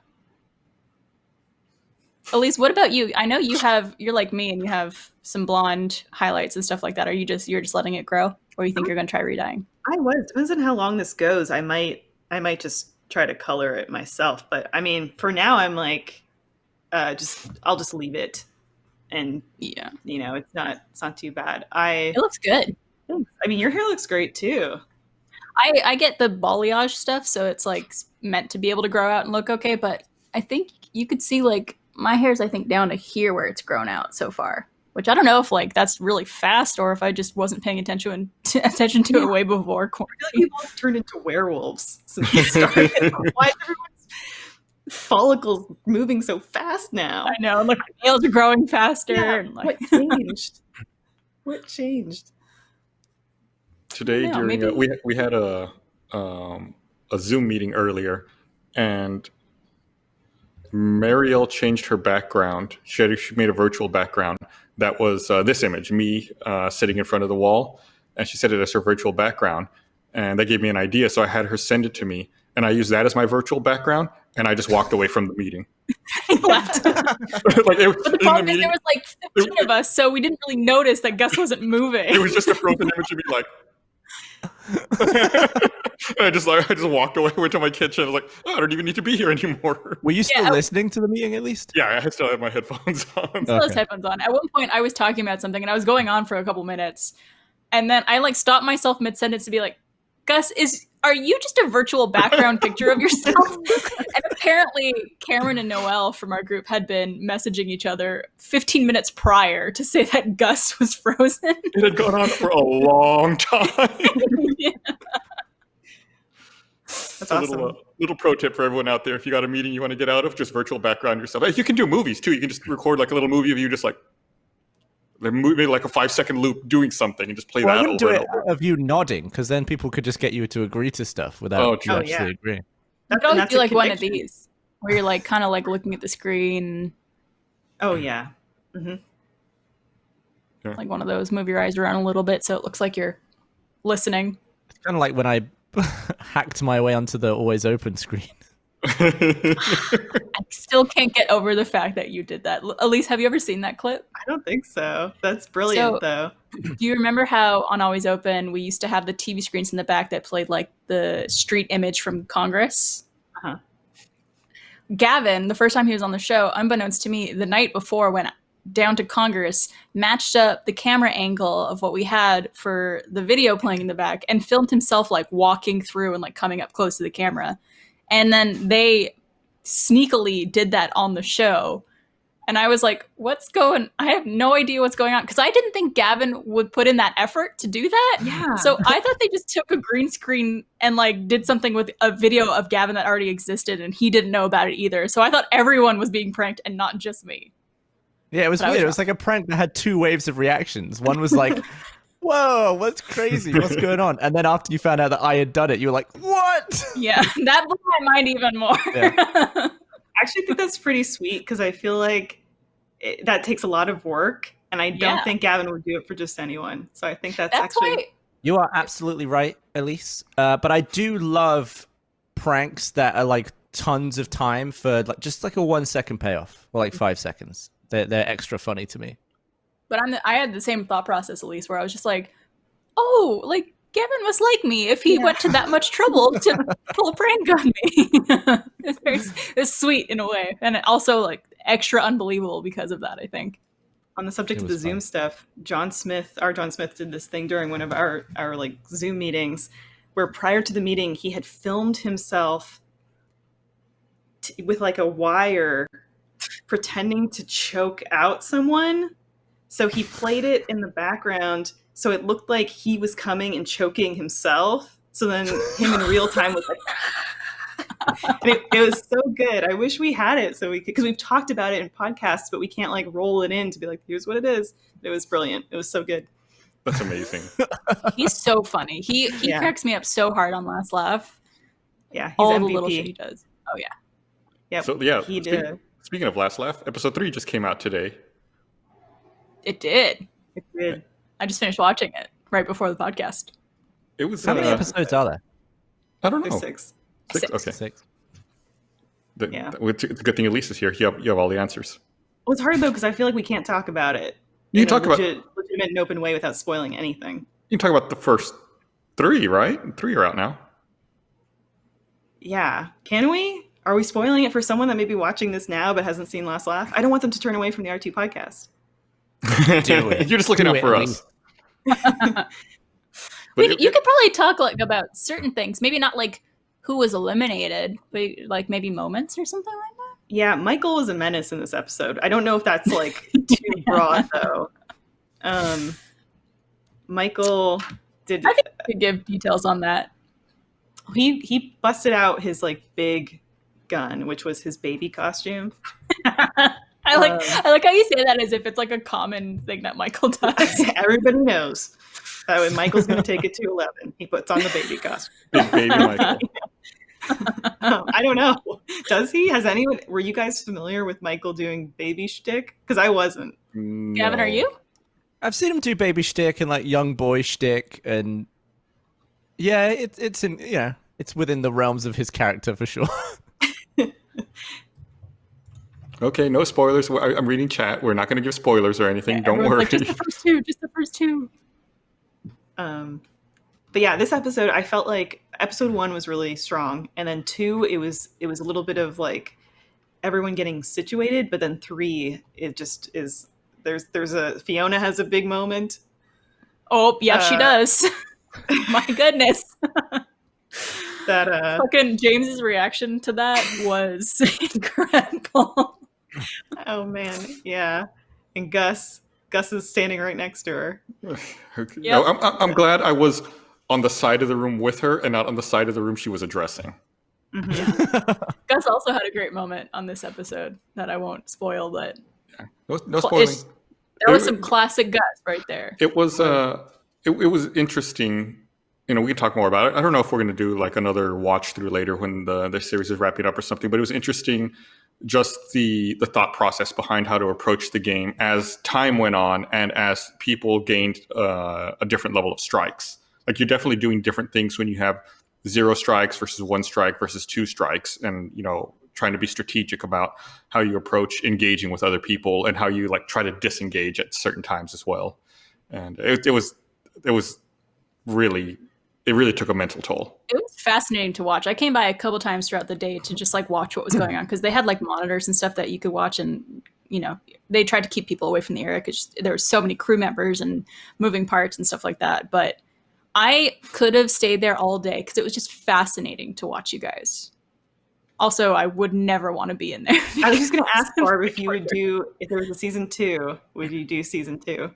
Elise, what about you? I know you're like me and you have some blonde highlights and stuff like that. You're just letting it grow, or you think you're going to try redying? I was. Depends on how long this goes. I might just try to color it myself. But I mean, for now, I'm like, I'll just leave it, and yeah, it's not too bad. It looks good. I mean, your hair looks great too. I get the balayage stuff, so it's like meant to be able to grow out and look okay. But I think you could see like my hair's down to here where it's grown out so far, which I don't know if like that's really fast or if I just wasn't paying attention to it way before quarantine. I feel like people have turned into werewolves since we started. Why is everyone's follicles moving so fast now? I know. Look, the nails are growing faster. Yeah, and like... What changed? What changed? Today we had a Zoom meeting earlier, and Marielle changed her background. She made a virtual background that was this image, me sitting in front of the wall, and she set it as her virtual background. And that gave me an idea, so I had her send it to me, and I used that as my virtual background, and I just walked away from the meeting. Left. But the problem is there was like 15 of us, so we didn't really notice that Gus wasn't moving. It was just a frozen image of me like... I just walked away, went to my kitchen. I was like, I don't even need to be here anymore. Were you still listening to the meeting at least? Yeah, I still had my headphones on. Still has headphones on. At one point, I was talking about something and I was going on for a couple minutes, and then I like stopped myself mid-sentence to be like, Gus, are you just a virtual background picture of yourself? And apparently Cameron and Noelle from our group had been messaging each other 15 minutes prior to say that Gus was frozen. It had gone on for a long time. Yeah. That's awesome. Little pro tip for everyone out there. If you got a meeting you want to get out of, just virtual background yourself. You can do movies too. You can just record like a little movie of you just like maybe like a 5-second loop doing something and just play that over and over. Of you nodding, because then people could just get you to agree to stuff without you actually agreeing. You could always do like one of these where you're like kind of like looking at the screen. Oh yeah. Mm-hmm. Yeah. Like one of those, move your eyes around a little bit so it looks like you're listening. It's kind of like when I hacked my way onto the always open screen. I still can't get over the fact that you did that. Elise, have you ever seen that clip? I don't think so. That's brilliant, though. Do you remember how on Always Open we used to have the TV screens in the back that played like the street image from Congress? Uh-huh. Gavin, the first time he was on the show, unbeknownst to me, the night before went down to Congress, matched up the camera angle of what we had for the video playing in the back, and filmed himself like walking through and like coming up close to the camera. And then they sneakily did that on the show. And I was like, I have no idea what's going on. Because I didn't think Gavin would put in that effort to do that. Yeah. So I thought they just took a green screen and like did something with a video of Gavin that already existed, and he didn't know about it either. So I thought everyone was being pranked and not just me. Yeah, it was weird. It was like a prank that had two waves of reactions. One was like, whoa, what's crazy? What's going on? And then after you found out that I had done it, you were like, what? Yeah, that blew my mind even more. Yeah. I actually think that's pretty sweet because I feel like that takes a lot of work, and I don't think Gavin would do it for just anyone. So I think that's actually... Why... You are absolutely right, Elise. But I do love pranks that are like tons of time for like just like a 1 second payoff or like 5 seconds. They're extra funny to me. But I had the same thought process, Elise, where I was just like, oh, like Gavin must like me if he went to that much trouble to pull a prank on me. It's sweet in a way, and also like extra unbelievable because of that, I think. On the subject of the Zoom stuff, John Smith did this thing during one of our like Zoom meetings where prior to the meeting he had filmed himself with like a wire pretending to choke out someone. So he played it in the background so it looked like he was coming and choking himself. So then him in real time was like, and it was so good. I wish we had it so we could, because we've talked about it in podcasts, but we can't like roll it in to be like, here's what it is. It was brilliant. It was so good. That's amazing. He's so funny. He cracks me up so hard on Last Laugh. Yeah, he's all MVP. the little shit he does. Oh yeah. Yeah. So yeah, he did. Speaking of Last Laugh, episode 3 just came out today. It did. It did. I just finished watching it right before the podcast. It was. How many episodes are there? I don't know. There's 6. Okay. 6. It's a good thing Elise is here. You have all the answers. Well, it's hard though because I feel like we can't talk about it. You can talk about legitimate and open way without spoiling anything. You can talk about the first 3, right? 3 are out now. Yeah, can we? Are we spoiling it for someone that may be watching this now but hasn't seen Last Laugh? I don't want them to turn away from the RT podcast. Do it. You're just looking out for us. You could probably talk like about certain things. Maybe not like who was eliminated, but like maybe moments or something like that. Yeah, Michael was a menace in this episode. I don't know if that's like too broad though. Michael did. I think we could give details on that. He busted out his like big gun, which was his baby costume. I like how you say that as if it's like a common thing that Michael does. Everybody knows that when Michael's going to take it to 11, he puts on the baby costume. Big baby Michael. I don't know. Does he? Were you guys familiar with Michael doing baby shtick? Because I wasn't. No. Gavin, are you? I've seen him do baby shtick and like young boy shtick, and yeah, it's in it's within the realms of his character for sure. Okay, no spoilers. I'm reading chat. We're not going to give spoilers or anything. Yeah, Don't worry. like, just the first two. But yeah, this episode, I felt like episode 1 was really strong, and then 2, it was a little bit of like everyone getting situated, but then 3, it just is. There's a Fiona has a big moment. Oh yeah, she does. My goodness. That fucking James's reaction to that was incredible. Oh man, yeah. And Gus is standing right next to her. Okay. Yep. No, I'm glad I was on the side of the room with her and not on the side of the room she was addressing. Mm-hmm. Gus also had a great moment on this episode that I won't spoil, but No spoiling. There was some classic Gus right there. It was it was interesting. We can talk more about it. I don't know if we're going to do like another watch through later when the series is wrapping up or something, but it was interesting just the thought process behind how to approach the game as time went on and as people gained a different level of strikes. Like you're definitely doing different things when you have 0 strikes versus 1 strike versus 2 strikes. And, trying to be strategic about how you approach engaging with other people and how you like try to disengage at certain times as well. And it really took a mental toll. It was fascinating to watch. I came by a couple times throughout the day to just like watch what was going on, because they had like monitors and stuff that you could watch, and they tried to keep people away from the area because there were so many crew members and moving parts and stuff like that. But I could have stayed there all day because it was just fascinating to watch you guys. Also, I would never want to be in there. I was just going to ask Barb if there was a season 2, would you do season 2?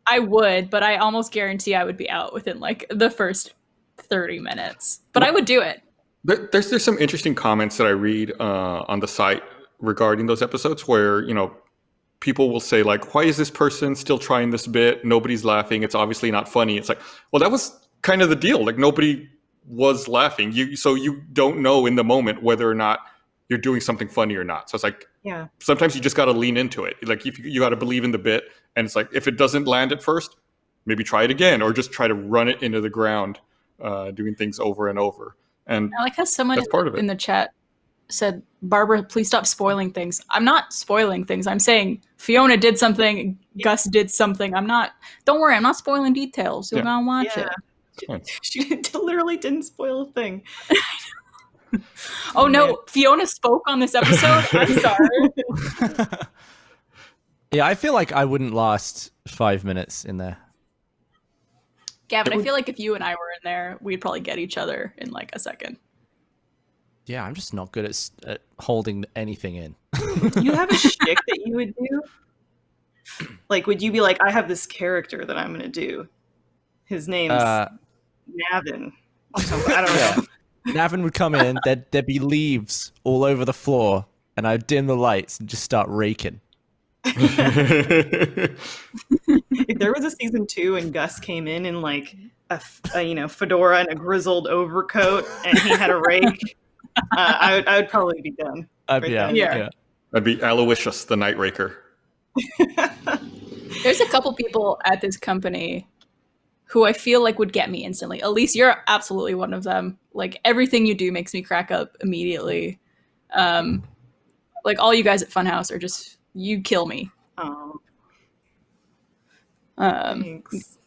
I would, but I almost guarantee I would be out within like the first 30 minutes. But I would do it. There's some interesting comments that I read on the site regarding those episodes where, people will say like, why is this person still trying this bit? Nobody's laughing. It's obviously not funny. It's like, well, that was kind of the deal. Like nobody was laughing. So you don't know in the moment whether or not you're doing something funny or not. So it's like, yeah, sometimes you just got to lean into it. Like if you got to believe in the bit, and it's like, if it doesn't land at first, maybe try it again, or just try to run it into the ground, doing things over and over. And I like how someone that's part of it. In the chat said, Barbara, please stop spoiling things. I'm not spoiling things. I'm saying Fiona did something, Gus did something. Don't worry, I'm not spoiling details. You'll go and watch it. She literally didn't spoil a thing. Oh no, Fiona spoke on this episode? I'm sorry. Yeah, I feel like I wouldn't last 5 minutes in there. Gavin, I feel like if you and I were in there, we'd probably get each other in like a second. Yeah, I'm just not good at holding anything in. You have a shtick that you would do? Like, would you be like, I have this character that I'm going to do. His name's Navin. Or something. I don't know. Navin would come in, there'd be leaves all over the floor, and I'd dim the lights and just start raking. If there was a season 2 and Gus came in like a fedora and a grizzled overcoat and he had a rake, I would probably be done. I'd be Aloysius, the Night Raker. There's a couple people at this company who I feel like would get me instantly. Elise, you're absolutely one of them. Like everything you do makes me crack up immediately. Like all you guys at Funhouse are just, you kill me. Oh. Thanks.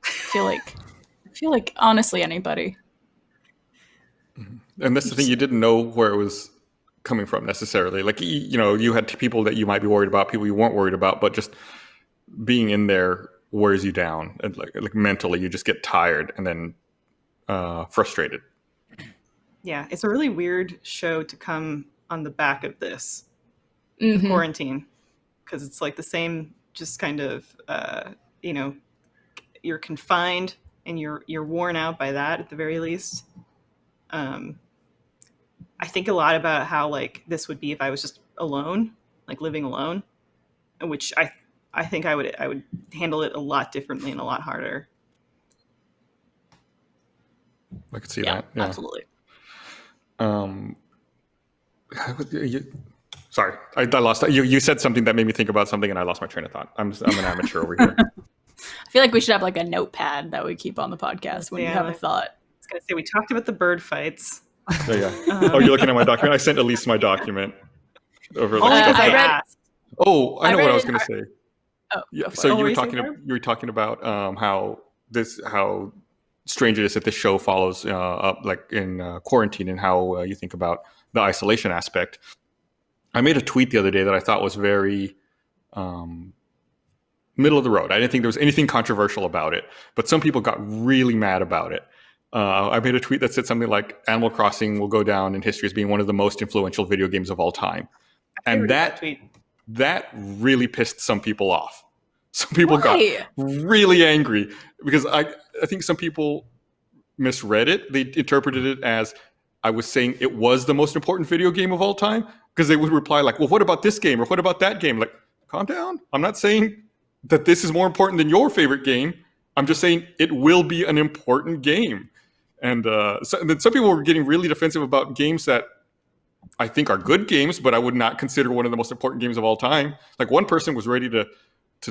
I feel like honestly anybody. And that's the thing, you didn't know where it was coming from necessarily. Like, you had people that you might be worried about, people you weren't worried about, but just being in there wears you down. And like mentally, you just get tired and then frustrated. Yeah, it's a really weird show to come on the back of this quarantine, because it's like the same, just kind of, you're confined and you're worn out by that at the very least. I think a lot about how like this would be if I was just alone, like living alone, which I think I would handle it a lot differently and a lot harder. I could see that. Yeah, absolutely. Sorry, I lost. You said something that made me think about something, and I lost my train of thought. I'm an amateur over here. I feel like we should have like a notepad that we keep on the podcast when you have a thought. I was gonna say we talked about the bird fights. Oh, yeah. Oh, you're looking at my document. I sent Elise my document over. I read. Oh, I know what I was going to say. Oh, yeah. So you were talking about how strange it is that this show follows up like in quarantine, and how you think about the isolation aspect. I made a tweet the other day that I thought was very middle of the road. I didn't think there was anything controversial about it, but some people got really mad about it. I made a tweet that said something like, Animal Crossing will go down in history as being one of the most influential video games of all time. And that really pissed some people off. Some people got really angry because I think some people misread it. They interpreted it as I was saying it was the most important video game of all time, because they would reply like, well, what about this game? Or what about that game? Like, calm down. I'm not saying that this is more important than your favorite game. I'm just saying it will be an important game. And then some people were getting really defensive about games that I think are good games, but I would not consider one of the most important games of all time. Like one person was ready to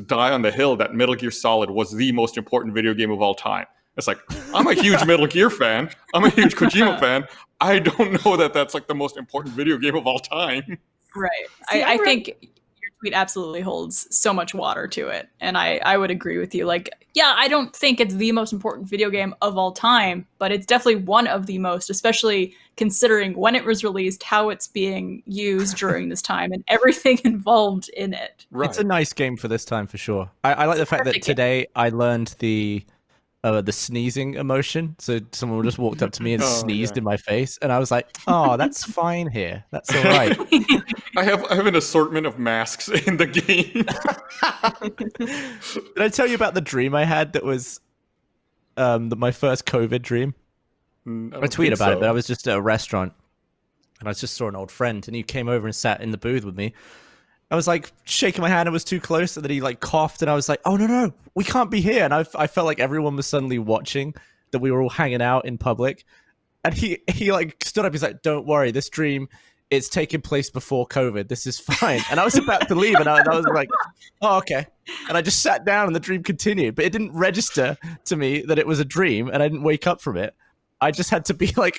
die on the hill that Metal Gear Solid was the most important video game of all time. It's like, I'm a huge Metal Gear fan. I'm a huge Kojima fan. I don't know that that's like the most important video game of all time. Right. See, I think your tweet absolutely holds so much water to it. And I would agree with you. Like, yeah, I don't think it's the most important video game of all time, but it's definitely one of the most, especially considering when it was released, how it's being used during this time, and everything involved in it. It's a nice game for this time for sure. I like the fact that Perfect game. today I learned the sneezing emotion. So someone just walked up to me and sneezed in my face, and I was like, "Oh, that's fine here. That's all right." I have an assortment of masks in the game. Did I tell you about the dream I had that was my first COVID dream? I tweeted about it, but I was just at a restaurant and I just saw an old friend and he came over and sat in the booth with me. I was like shaking my hand, it was too close, and then he like coughed and I was like, "Oh no, we can't be here." And I felt like everyone was suddenly watching, that we were all hanging out in public. And he like stood up, he's like, "Don't worry, this dream, it's taking place before COVID. This is fine." And I was about to leave and I was like, "Oh, okay." And I just sat down and the dream continued, but it didn't register to me that it was a dream and I didn't wake up from it. I just had to be like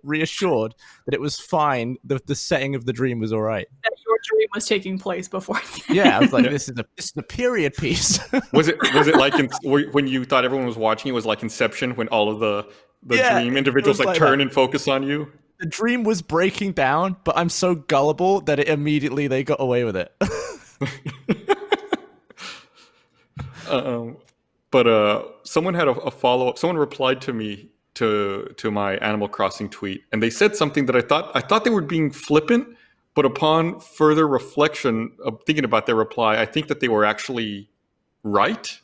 reassured that it was fine. The setting of the dream was all right. That your dream was taking place before. Yeah, I was like, this is a period piece. Was it like when you thought everyone was watching? It was like Inception, when all of the dream individuals like turn and focus on you. The dream was breaking down, but I'm so gullible that it immediately they got away with it. But someone had a follow up. Someone replied to me to my Animal Crossing tweet, and they said something that I thought they were being flippant, but upon further reflection of thinking about their reply, I think that they were actually right,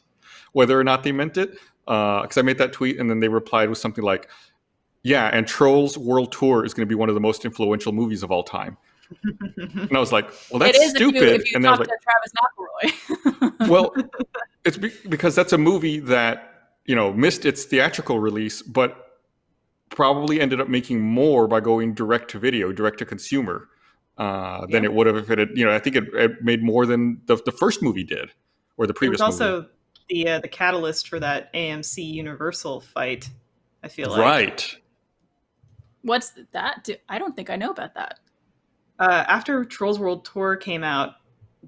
whether or not they meant it. Because I made that tweet, and then they replied with something like, "Yeah, and Trolls World Tour is going to be one of the most influential movies of all time." And I was like, "Well, that's stupid." If you and I was talk like, to Travis McElroy. "Well, it's because that's a movie that missed its theatrical release, but probably ended up making more by going direct to video, direct to consumer, than it would have if it had. I think it made more than the first movie did, or the previous. It was also the catalyst for that AMC Universal fight. I feel like right. What's that? I don't think I know about that. After Trolls World Tour came out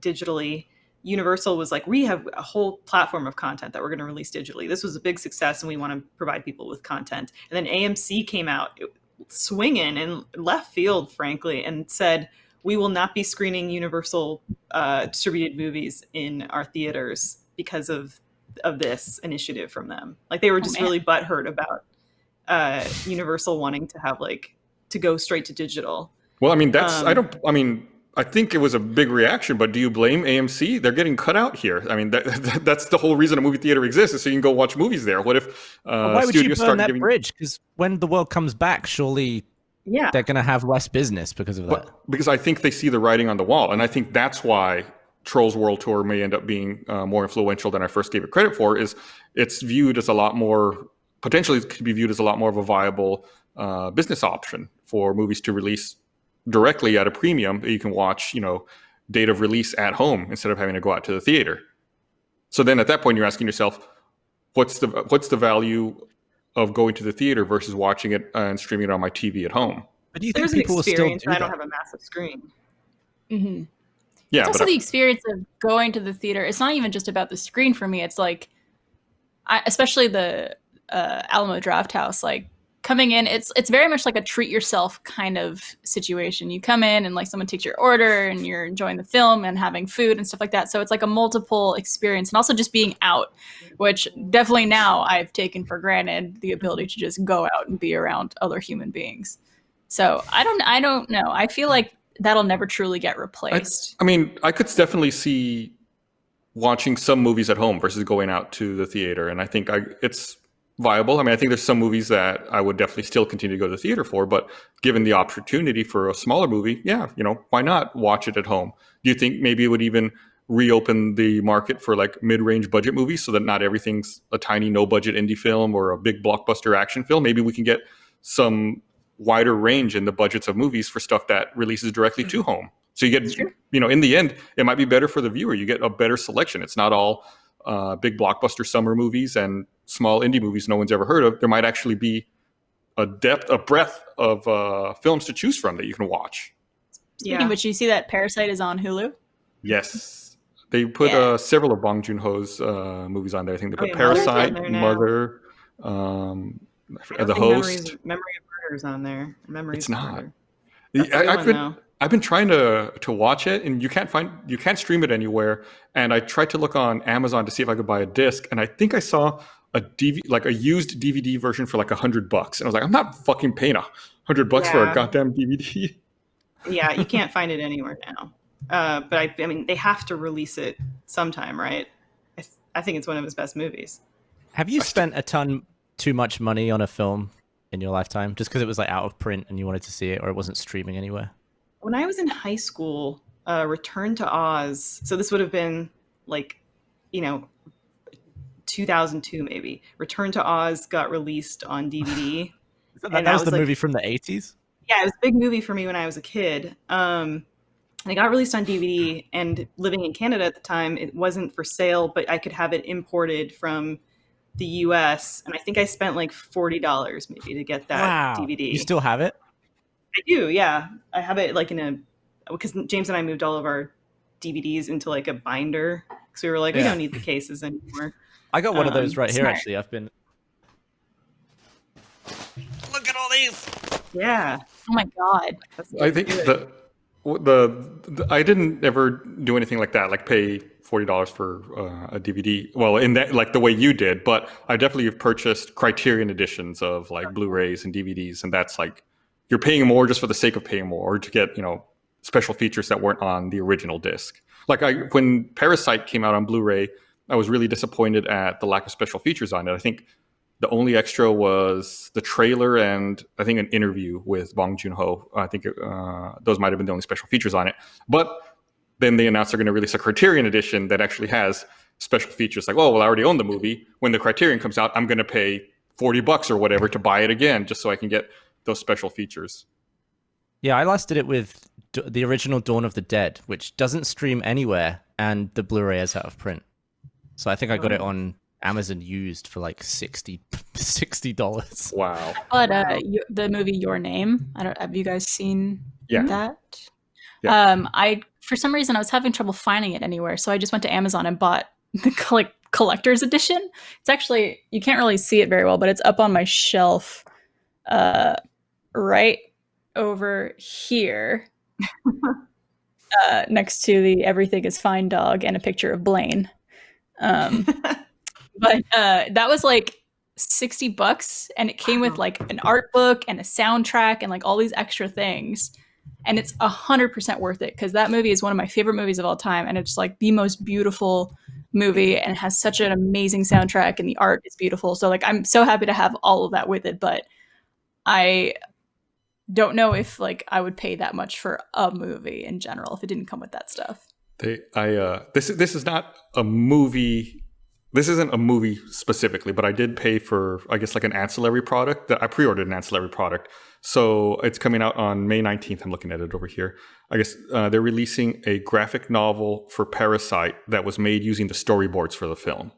digitally, Universal was like, we have a whole platform of content that we're going to release digitally. This was a big success and we want to provide people with content. And then AMC came out swinging in left field, frankly, and said, we will not be screening Universal distributed movies in our theaters because of this initiative from them. Like, they were just really butthurt about Universal wanting to have to go straight to digital. Well, I mean, I think it was a big reaction, but do you blame AMC? They're getting cut out here. I mean, that's the whole reason a movie theater exists, is so you can go watch movies there. What if why would you burn that bridge? Because when the world comes back, surely they're going to have less business because of that. Because I think they see the writing on the wall, and I think that's why Trolls World Tour may end up being more influential than I first gave it credit for. Is it's viewed as a lot more, potentially it could be viewed as a lot more of a viable business option for movies to release directly at a premium that you can watch, date of release at home instead of having to go out to the theater. So then at that point, you're asking yourself, what's the value of going to the theater versus watching it and streaming it on my TV at home? But do you think There's an people experience, will still do and I don't that? have a massive screen. Mm-hmm. Yeah, it's also the experience of going to the theater. It's not even just about the screen for me. It's like, especially the Alamo Drafthouse, coming in, it's very much like a treat yourself kind of situation. You come in and someone takes your order and you're enjoying the film and having food and stuff like that. So it's like a multiple experience, and also just being out, which definitely now I've taken for granted, the ability to just go out and be around other human beings. So I don't know. I feel like that'll never truly get replaced. I mean, I could definitely see watching some movies at home versus going out to the theater, and I think it's viable. I mean, I think there's some movies that I would definitely still continue to go to the theater for, but given the opportunity for a smaller movie, why not watch it at home? Do you think maybe it would even reopen the market for mid-range budget movies, so that not everything's a tiny no-budget indie film or a big blockbuster action film? Maybe we can get some wider range in the budgets of movies for stuff that releases directly to home. So you get, in the end, it might be better for the viewer. You get a better selection. It's not all big blockbuster summer movies and small indie movies no one's ever heard of. There might actually be a breadth of films to choose from that you can watch. Speaking of which, you see that Parasite is on Hulu? Yes. They put Yeah. several of Bong Joon-ho's movies on there. I think they put Mother's on Parasite, there now. Mother, I don't The think Host. Memory of Murder is on there. Memories It's of not. Murder. That's a good one, though. I've been trying to watch it, and you can't stream it anywhere. And I tried to look on Amazon to see if I could buy a disc, and I think I saw a used DVD version for like $100, and I was like, I'm not fucking paying $100 for a Yeah. goddamn DVD. Yeah, you can't find it anywhere now. But I mean, they have to release it sometime, right? I think it's one of his best movies. Have you spent a ton too much money on a film in your lifetime just because it was like out of print and you wanted to see it, or it wasn't streaming anywhere? When I was in high school, Return to Oz. So this would have been like, 2002 maybe. Return to Oz got released on DVD. That was the movie from the 80s? Yeah, it was a big movie for me when I was a kid. And it got released on DVD, and living in Canada at the time, it wasn't for sale, but I could have it imported from the US. And I think I spent like $40 maybe to get that DVD. You still have it? I do, yeah. I have it like because James and I moved all of our DVDs into like a binder because we were like, we don't need the cases anymore. I got one of those right here, smart. actually. Look at all these! Yeah. Oh my god. I think I didn't ever do anything like that, like pay $40 for a DVD. Well, in that, like the way you did, but I definitely have purchased Criterion editions of like Blu-rays and DVDs, and that's like you're paying more just for the sake of paying more, or to get special features that weren't on the original disc. Like when Parasite came out on Blu-ray, I was really disappointed at the lack of special features on it. I think the only extra was the trailer and I think an interview with Bong Joon-ho. I think those might have been the only special features on it. But then they announced they're going to release a Criterion edition that actually has special features. Like, oh, well, I already own the movie. When the Criterion comes out, I'm going to pay $40 or whatever to buy it again, just so I can get those special features. Yeah, I last did it with the original Dawn of the Dead, which doesn't stream anywhere, and the Blu-ray is out of print. So I think I got it on Amazon used for like $60. Wow. But the movie Your Name, have you guys seen that? Yeah. I for some reason I was having trouble finding it anywhere, so I just went to Amazon and bought the collector's edition. It's actually, you can't really see it very well, but it's up on my shelf right over here next to the Everything is Fine dog and a picture of Blaine. But that was like $60, and it came with like an art book and a soundtrack and like all these extra things, and it's 100% worth it because that movie is one of my favorite movies of all time, and it's like the most beautiful movie, and it has such an amazing soundtrack, and the art is beautiful. So like I'm so happy to have all of that with it, but I don't know if like I would pay that much for a movie in general if it didn't come with that stuff. This is not a movie. This isn't a movie specifically, but I did pay for, I guess, like an ancillary product. That I pre-ordered an ancillary product. So it's coming out on May 19th. I'm looking at it over here. I guess they're releasing a graphic novel for Parasite that was made using the storyboards for the film.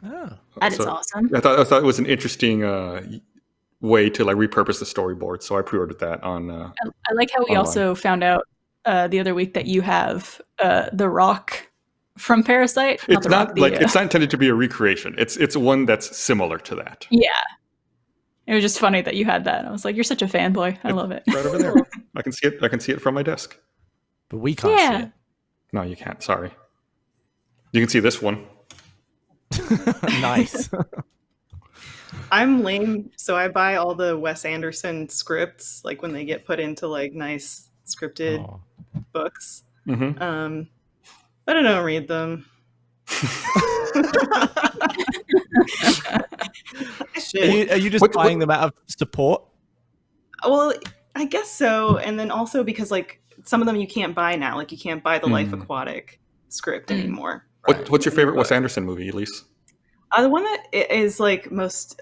Oh, that is awesome. I thought it was an interesting way to like repurpose the storyboard. So I pre-ordered that on. I like how we online. Also found out the other week that you have The Rock from Parasite. It's not it's not intended to be a recreation. It's one that's similar to that. Yeah. It was just funny that you had that. I was like, you're such a fanboy. I love it. Right over there. I can see it. I can see it from my desk. But we can't see it. No, you can't. Sorry. You can see this one. Nice. I'm lame, so I buy all the Wes Anderson scripts, like when they get put into like nice scripted books. Mm-hmm. But I don't read them. Are you just buying them out of support? Well, I guess so. And then also because like some of them you can't buy now. Like you can't buy the Life Aquatic script anymore. What's your favorite Wes Anderson movie, Elise? The one that is like most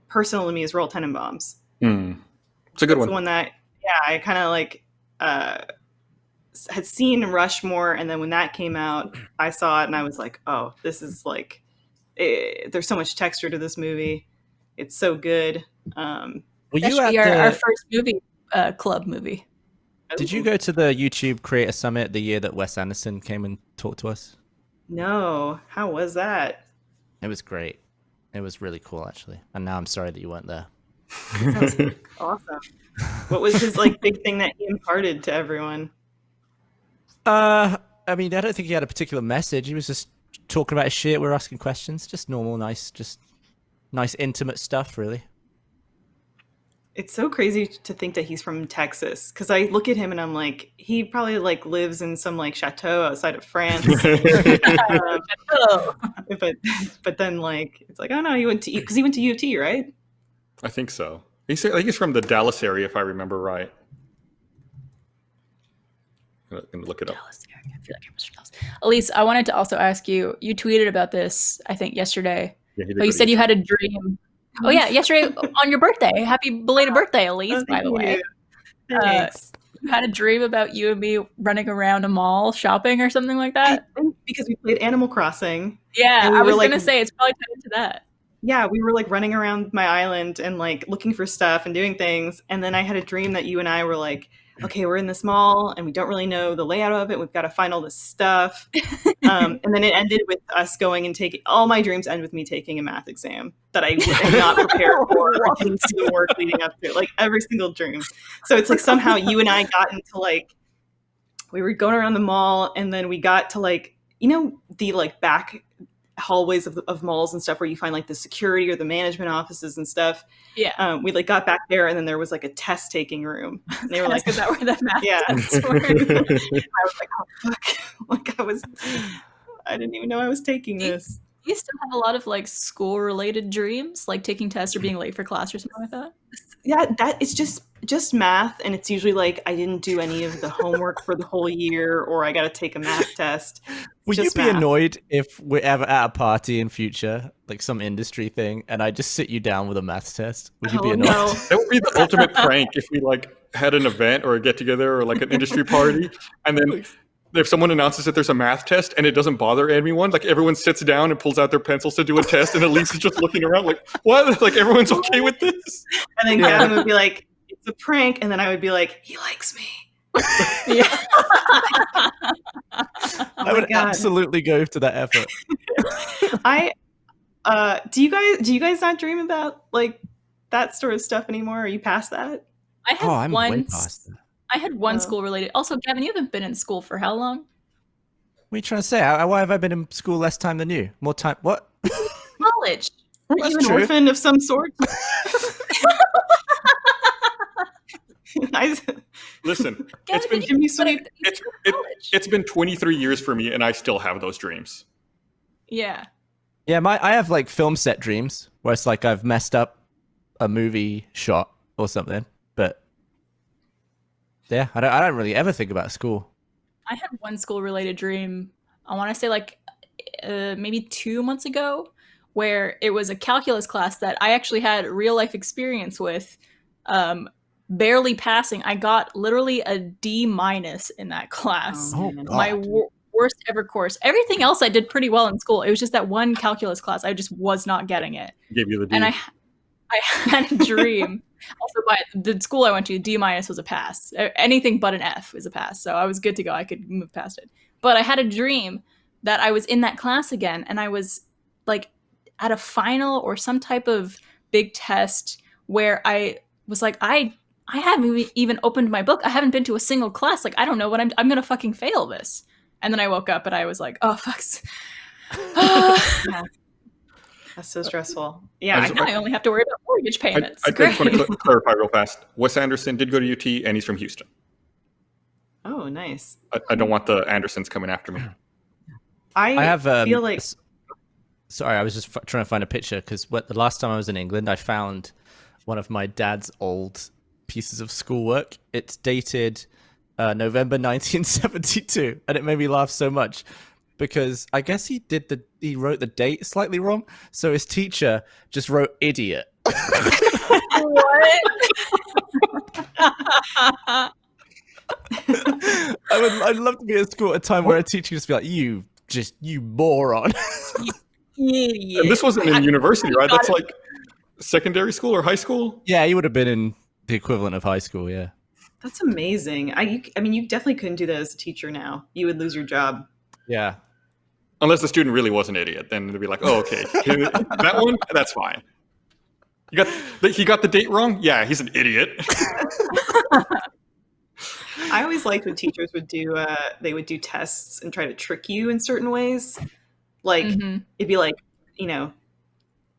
personal to me is Roll Tenenbaums. It's a good one. The one that, I kind of like had seen Rushmore, and then when that came out, I saw it and I was like, oh, this is like, there's so much texture to this movie. It's so good. Were That you should at be our the? first movie club movie. Did you go to the YouTube Creator Summit the year that Wes Anderson came and talked to us? No. How was that? It was great. It was really cool, actually. And now I'm sorry that you weren't there. Sounds awesome. What was his like big thing that he imparted to everyone? I mean, I don't think he had a particular message. He was just talking about his shit. We were asking questions, just normal, nice, intimate stuff, really. It's so crazy to think that he's from Texas because I look at him and I'm like, he probably like lives in some like chateau outside of France. But then like it's like, oh no, he went to because he went to U of T, right? I think so. I think he's from the Dallas area, if I remember right. I'm gonna look it up. Dallas, yeah, I feel like I'm Mr. Dallas. Elise, I wanted to also ask you. You tweeted about this, I think, yesterday. Yeah, Oh, you said you had a dream. Oh yeah, yesterday on your birthday. Happy belated birthday, Elise, by the way. Thanks. You had a dream about you and me running around a mall shopping or something like that? Because we played Animal Crossing. Yeah, we I was were, going to like- say it's probably tied into that. Yeah, we were like running around my island and like looking for stuff and doing things. And then I had a dream that you and I were like, okay, we're in this mall and we don't really know the layout of it. We've got to find all this stuff. And then it ended with us going and taking, all my dreams end with me taking a math exam that I am not prepared for. I didn't do the work leading up to it, like every single dream. So it's like somehow you and I got into like, we were going around the mall and then we got to like, you know, the like back hallways of malls and stuff where you find like the security or the management offices and stuff. Yeah. We like got back there and then there was like a test taking room. And they were like, is that where the math yeah. tests were? I was like, oh fuck. Like I didn't even know I was taking this. You still have a lot of like school related dreams, like taking tests or being late for class or something like that? Yeah, that it's just math, and it's usually like I didn't do any of the homework for the whole year, or I got to take a math test. Would you Just be math. annoyed if we're ever at a party in future, like some industry thing, and I just sit you down with a maths test? Would you be Oh, annoyed? no. That would be the ultimate prank if we like had an event or a get together or like an industry party, and then if someone announces that there's a math test and it doesn't bother anyone, like everyone sits down and pulls out their pencils to do a test, and Elise is just looking around like, what? Like everyone's okay with this? And then Gavin would be like, it's a prank, and then I would be like, he likes me. Yeah. I would absolutely go to that effort. Do you guys not dream about like that sort of stuff anymore? Are you past that? I had I'm way one. past that. I had one school related. Also, Gavin, you haven't been in school for how long? What are you trying to say? Why have I been in school less time than you? More time? What? College. Aren't That's you an true. orphan of some sort? Listen, Gavin, been- did you- Jimmy Sweet. it's been 23 years for me, and I still have those dreams. Yeah. Yeah, I have like film set dreams where it's like I've messed up a movie shot or something. But yeah, I don't really ever think about school. I had one school related dream, I want to say like maybe 2 months ago, where it was a calculus class that I actually had real life experience with, barely passing. I got literally a D- in that class. Oh, man. God. My worst ever course. Everything else I did pretty well in school. It was just that one calculus class I just was not getting it. Gave you the D. And I had a dream. Also, by the school I went to, D- was a pass. Anything but an F was a pass. So I was good to go. I could move past it. But I had a dream that I was in that class again, and I was like at a final or some type of big test where I was like, I haven't even opened my book. I haven't been to a single class. Like, I don't know what I'm gonna fucking fail this. And then I woke up and I was like, oh fucks. Yeah. That's so stressful. Yeah, Now I only have to worry about mortgage payments. I just want Great. to clarify real fast. Wes Anderson did go to UT, and he's from Houston. oh, nice. I don't want the Andersons coming after me. I have feel like Sorry, I was just trying to find a picture because the last time I was in England, I found one of my dad's old pieces of schoolwork. It's dated November 1972, and it made me laugh so much because I guess he wrote the date slightly wrong, so his teacher just wrote idiot. What? I'd love to be at school at a time where a teacher would just be like, you moron. Idiot. And this wasn't in university, right? That's like secondary school or high school? Yeah, he would have been in the equivalent of high school. Yeah. That's amazing. I mean, you definitely couldn't do that as a teacher now. You would lose your job. Yeah. Unless the student really was an idiot, then they'd be like, "Oh, okay, that one, that's fine." He got the date wrong. Yeah, he's an idiot. I always liked when teachers would do they would do tests and try to trick you in certain ways. Like it'd be like,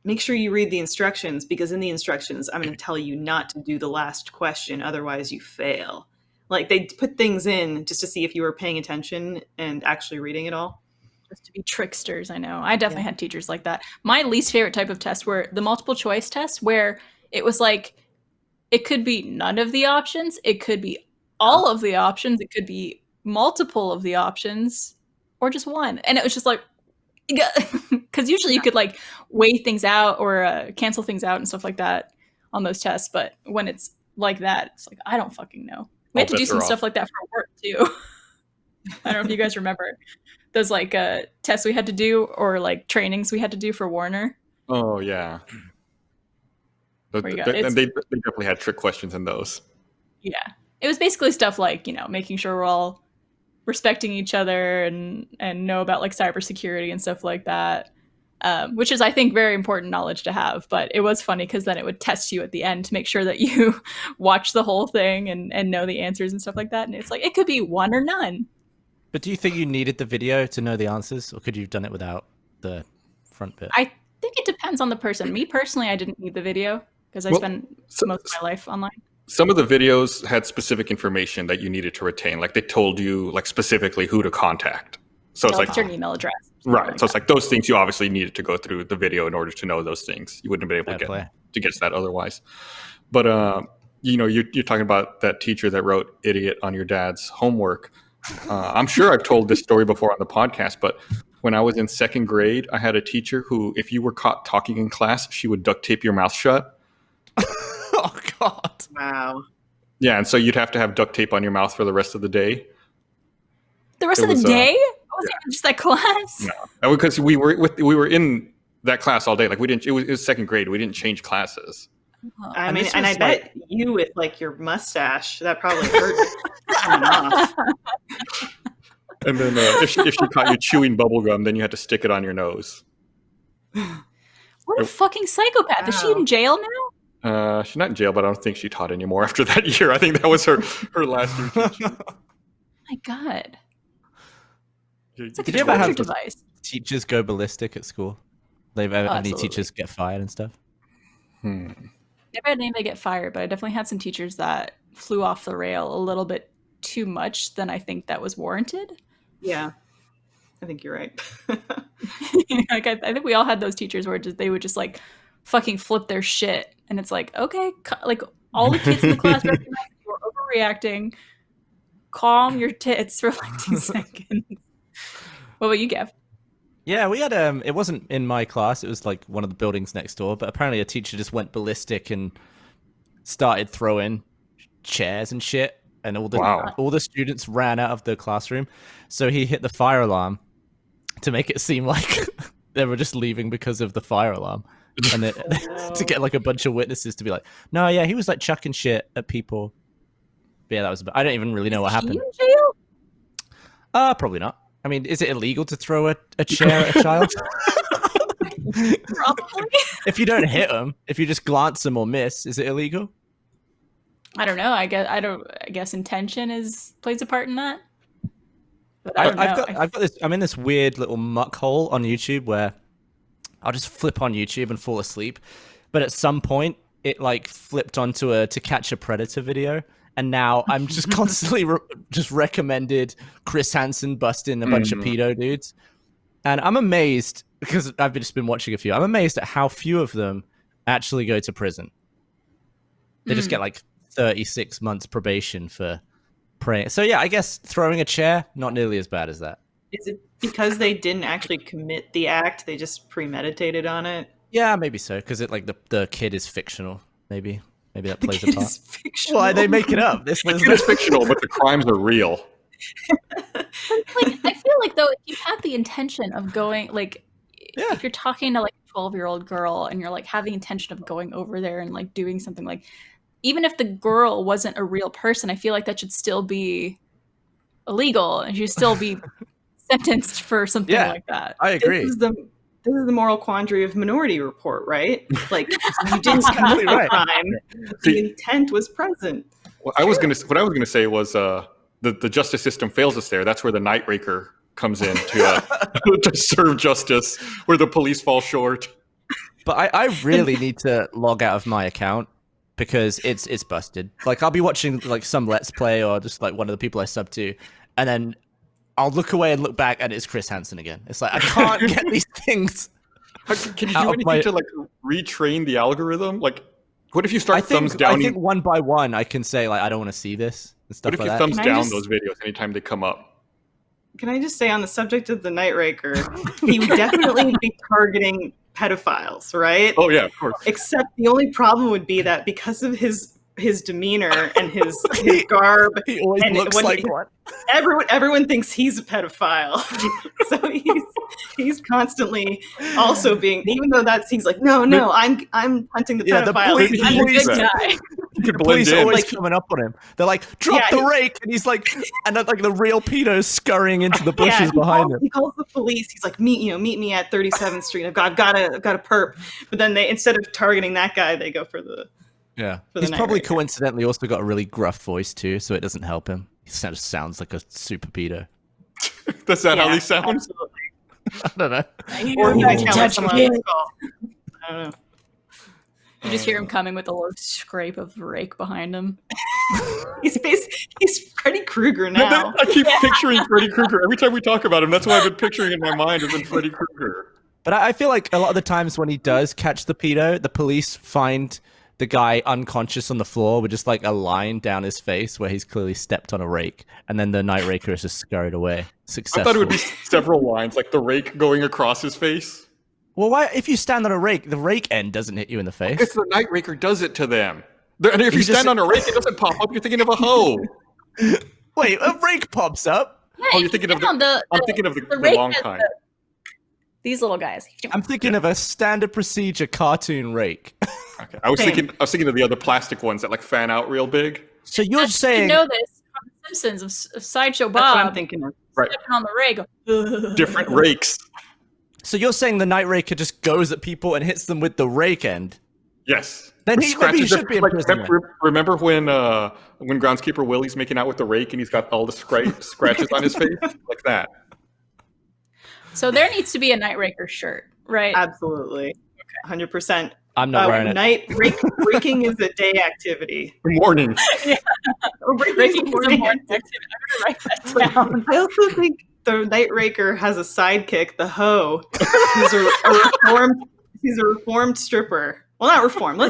make sure you read the instructions, because in the instructions I'm going to tell you not to do the last question, otherwise you fail. Like they put things in just to see if you were paying attention and actually reading it all. Just to be tricksters. I know. I definitely had teachers like that. My least favorite type of tests were the multiple choice tests, where it was like, it could be none of the options, it could be all of the options, it could be multiple of the options, or just one. And it was just like, because usually you could like weigh things out or cancel things out and stuff like that on those tests. But when it's like that, it's like, I don't fucking know. We had to do some stuff like that for work too. I don't know if you guys remember those like tests we had to do, or like trainings we had to do for Warner. Oh yeah. And they definitely had trick questions in those. Yeah. It was basically stuff like, making sure we're all respecting each other and know about like cybersecurity and stuff like that, which is, I think, very important knowledge to have. But it was funny because then it would test you at the end to make sure that you watch the whole thing and know the answers and stuff like that. And it's like, it could be one or none. But do you think you needed the video to know the answers, or could you have done it without the front bit? I think it depends on the person. Me personally, I didn't need the video because I spend most of my life online. Some of the videos had specific information that you needed to retain. Like they told you like specifically who to contact. So it's like your email address. Right. Like so it's like those things you obviously needed to go through the video in order to know those things. You wouldn't have been able to guess that otherwise. But you're talking about that teacher that wrote "idiot" on your dad's homework. I'm sure I've told this story before on the podcast, but when I was in second grade, I had a teacher who, if you were caught talking in class, she would duct tape your mouth shut. Oh, God. Wow. Yeah, and so you'd have to have duct tape on your mouth for the rest of the day. The rest of the day? It wasn't even just that class. No, because we were in that class all day. Like we didn't. It was second grade. We didn't change classes. I mean, and I bet you with like your mustache, that probably hurt coming off. And then if she caught you chewing bubble gum, then you had to stick it on your nose. What a fucking psychopath! Wow. Is she in jail now? She's not in jail, but I don't think she taught anymore after that year. I think that was her last year teaching. My God. It's like Did you ever have teachers go ballistic at school? They've ever had any teachers get fired and stuff? Never had anybody get fired, but I definitely had some teachers that flew off the rail a little bit too much than I think that was warranted. Yeah, I think you're right. Like I think we all had those teachers where they would just like fucking flip their shit, and it's like, okay, like all the kids in the class recognize you were overreacting. Calm your tits for like 2 seconds. What about you, Gav? Yeah, we had it wasn't in my class, it was like one of the buildings next door, but apparently a teacher just went ballistic and started throwing chairs and shit, and all the students ran out of the classroom. So he hit the fire alarm to make it seem like they were just leaving because of the fire alarm. And to get like a bunch of witnesses to be like, no, yeah, he was like chucking shit at people. But yeah, that was I don't even really know what happened. Is he in jail? Probably not. I mean, is it illegal to throw a chair at a child? Probably. If you don't hit them, if you just glance them or miss, is it illegal? I don't know. I guess intention plays a part in that. But I've got this. I'm in this weird little muck hole on YouTube where I'll just flip on YouTube and fall asleep. But at some point, it like flipped onto a To Catch a Predator video. And now I'm just constantly just recommended Chris Hansen busting a bunch of pedo dudes. And I'm amazed, because I've just been watching a few, I'm amazed at how few of them actually go to prison. They just get like 36 months probation for praying. So yeah, I guess throwing a chair, not nearly as bad as that. Is it because they didn't actually commit the act? They just premeditated on it? Yeah, maybe so, because the kid is fictional, maybe. Maybe that plays a part. Why they make it up? It is fictional, but the crimes are real. Like, I feel like though, if you have the intention of going, like, if you're talking to like a 12-year-old girl and you're like having intention of going over there and like doing something, like even if the girl wasn't a real person, I feel like that should still be illegal and should still be sentenced for something like that. I agree. This is the moral quandary of Minority Report, right? Like you didn't commit the crime, the intent was present. What I was gonna say was the justice system fails us there. That's where the Night Raker comes in to serve justice, where the police fall short. But I really need to log out of my account because it's busted. Like I'll be watching like some Let's Play or just like one of the people I sub to, and then I'll look away and look back and it's Chris Hansen again. It's like I can't get these things. Can you do anything to like retrain the algorithm? Like, what if you start thumbs down? I think one by one I can say like I don't want to see this and stuff like that. What if you thumbs down those videos anytime they come up? Can I just say on the subject of the Night Raker, he would definitely be targeting pedophiles, right? Oh yeah, of course. Except the only problem would be that because of his demeanor and his garb, he always and looks like one. Everyone thinks he's a pedophile, so he's constantly also being, even though he's like, no, I'm hunting the pedophile. I'm a good guy. The police are always coming up on him. They're like, drop the rake, and he's like, and then like the real pedo scurrying into the bushes behind him. He calls the police. He's like, meet me at 37th Street. I've got a perp. But then they, instead of targeting that guy, they go for the He's probably coincidentally also got a really gruff voice too, so it doesn't help him. He sounds like a super pedo. That's that how he sounds? Absolutely. I don't know. Or he might sound like someone on the call. I don't know. You just hear him coming with a little scrape of the rake behind him. He's Freddy Krueger now. I keep picturing Freddy Krueger every time we talk about him. That's what I've been picturing in my mind has been Freddy Krueger. But I feel like a lot of the times when he does catch the pedo, the police find the guy unconscious on the floor with just like a line down his face where he's clearly stepped on a rake, and then the Night Raker is just scurried away. Successful. I thought it would be several lines, like the rake going across his face. Well, why? If you stand on a rake, the rake end doesn't hit you in the face. Because the Night Raker does it to them. And if you stand on a rake, it doesn't pop up. You're thinking of a hoe. Wait, a rake pops up? Yeah, you're thinking of I'm thinking of the long kind. These little guys. I'm thinking of a standard procedure cartoon rake. Okay. I was thinking of the other plastic ones that like fan out real big. So you're saying you know this from The Simpsons of Sideshow Bob. That's what I'm thinking of. Right. Stepping on the rake. Different rakes. So you're saying the Night Raker just goes at people and hits them with the rake end? Yes. Then he should be in prison. Remember when groundskeeper Willie's making out with the rake and he's got all the scratches on his face? Like that. So there needs to be a Night Raker shirt, right? Absolutely. 100%. I'm not wearing it. Raking is a day activity. Morning. Yeah. Raking is a morning activity. I'm going to write that down. I also think the Night Raker has a sidekick, the hoe, who's a reformed stripper. Well, not reformed.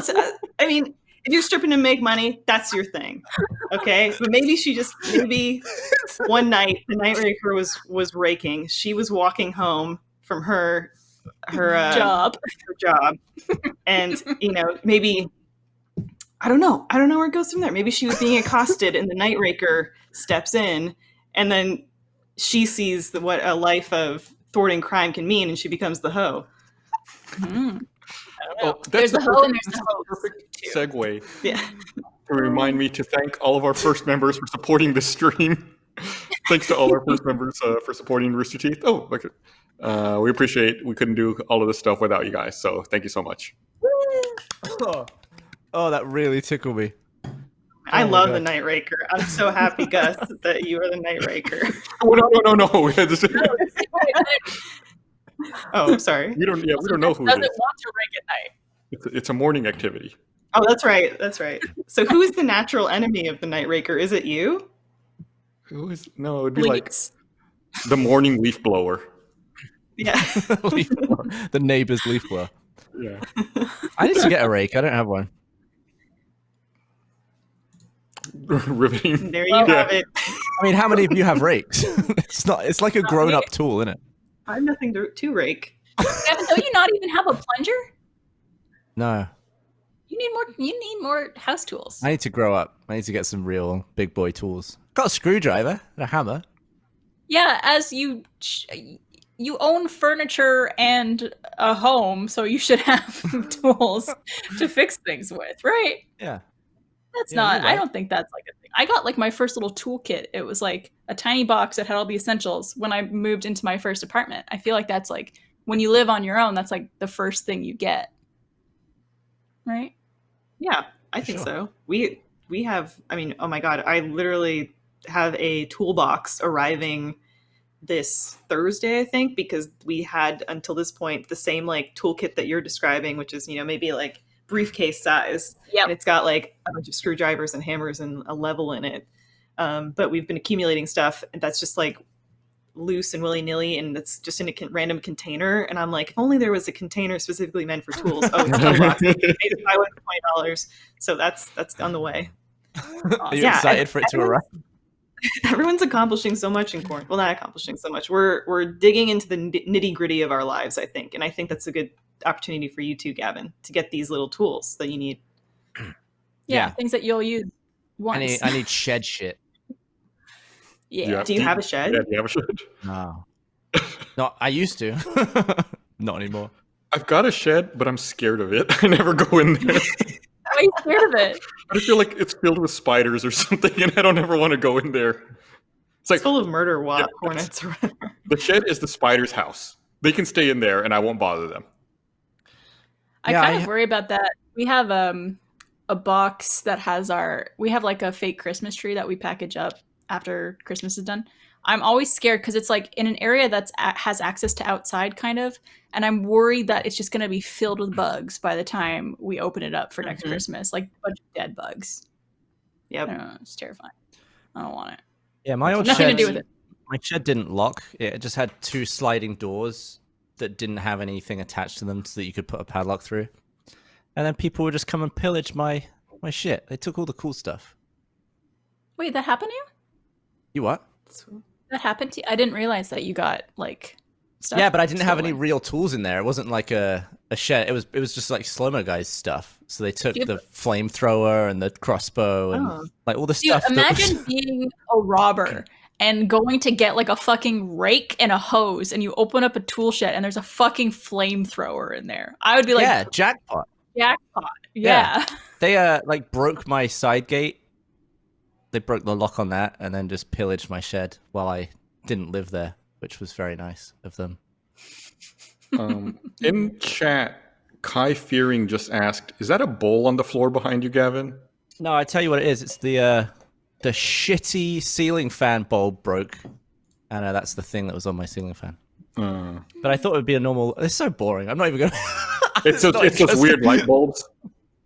I mean, if you're stripping to make money, that's your thing. Okay? But maybe one night the Night Raker was raking. She was walking home from her job. And, maybe I don't know where it goes from there. Maybe she was being accosted and the Night Raker steps in and then she sees what a life of thwarting crime can mean and she becomes the hoe. Mm. Well, there's the hoe and there's the hoe. Perfect segue. Yeah. To remind me to thank all of our first members for supporting this stream. Thanks to all our first members for supporting Rooster Teeth. Oh, okay. We appreciate. We couldn't do all of this stuff without you guys. So thank you so much. Oh, that really tickled me. I love the Night Raker. I'm so happy, Gus, that you are the Night Raker. Oh, no. Oh, I'm sorry. We don't know who doesn't it is. want to rake at night. It's a morning activity. Oh, that's right. So who is the natural enemy of the Night Raker? Is it you? Who is? No, it would be Leaves. like the morning leaf blower. Yeah. The neighbor's leaf blower. Yeah. I need to get a rake. I don't have one. Riveting. There you have it. I mean, how many of you have rakes? It's like a grown-up tool, isn't it? I have nothing to rake. Gavin, don't you not even have a plunger? No. You need more house tools. I need to grow up. I need to get some real big boy tools. Got a screwdriver and a hammer. Yeah, as you you own furniture and a home, so you should have tools to fix things with, right? Yeah. That's Yeah, not. you're I right. don't think that's like a thing. I got like my first little toolkit. It was like a tiny box that had all the essentials when I moved into my first apartment. I feel like that's like when you live on your own, that's like the first thing you get. Right? Yeah, I For think sure. so. We have. I mean, oh my god, I literally have a toolbox arriving this Thursday, I think, because we had until this point the same like toolkit that you're describing, which is maybe like briefcase size, Yep. and it's got like a bunch of screwdrivers and hammers and a level in it. But we've been accumulating stuff that's just like loose and willy nilly, and it's just in a random container. And I'm like, if only there was a container specifically meant for tools. Oh, toolbox. I just buy one for $20, so that's on the way. Are you Yeah, excited for it to arrive? Everyone's accomplishing so much in quarantine. Well, not accomplishing so much. We're digging into the nitty gritty of our lives, I think, and I think that's a good opportunity for you too, Gavin, to get these little tools that you need. Yeah, things that you'll use once. I need shed shit. Yeah. Do you have a shed? Yeah, do you have a shed? No. No, I used to. Not anymore. I've got a shed, but I'm scared of it. I never go in there. Why are you scared of it? I feel like it's filled with spiders or something, and I don't ever want to go in there. It's like It's full of murder hornets or whatever. the shed is the spider's house. They can stay in there, and I won't bother them. I kind of worry about that. We have a box that has we have like a fake Christmas tree that we package up after Christmas is done. I'm always scared because it's like in an area that's has access to outside kind of, and I'm worried that it's just going to be filled with bugs by the time we open it up for next Christmas, like a bunch of dead bugs. Yep. It's terrifying. I don't want it. Yeah, my old Nothing shed. to do with it. My shed didn't lock. It just had 2 sliding doors that didn't have anything attached to them so that you could put a padlock through. And then people would just come and pillage my shit. They took all the cool stuff. Wait, that happened to you? You what? That happened to you? I didn't realize that you got like stuff. Yeah, but I didn't have any stolen. real tools in there. It wasn't like a shed. It was just like slow-mo guys stuff. So they took the flamethrower and the crossbow and like all the Dude, stuff. imagine being a robber and going to get like a fucking rake and a hose, and you open up a tool shed and there's a fucking flamethrower in there. I would be like, yeah, jackpot. jackpot. Yeah. They like broke my side gate. They broke the lock on that and then just pillaged my shed while I didn't live there, which was very nice of them. In chat, Kai Fearing just asked, "Is that a bowl on the floor behind you, Gavin?" No, I tell you what it is. It's the shitty ceiling fan bulb broke, and that's the thing that was on my ceiling fan. But I thought it would be a normal. It's so boring. I'm not even gonna. It's those weird light bulbs.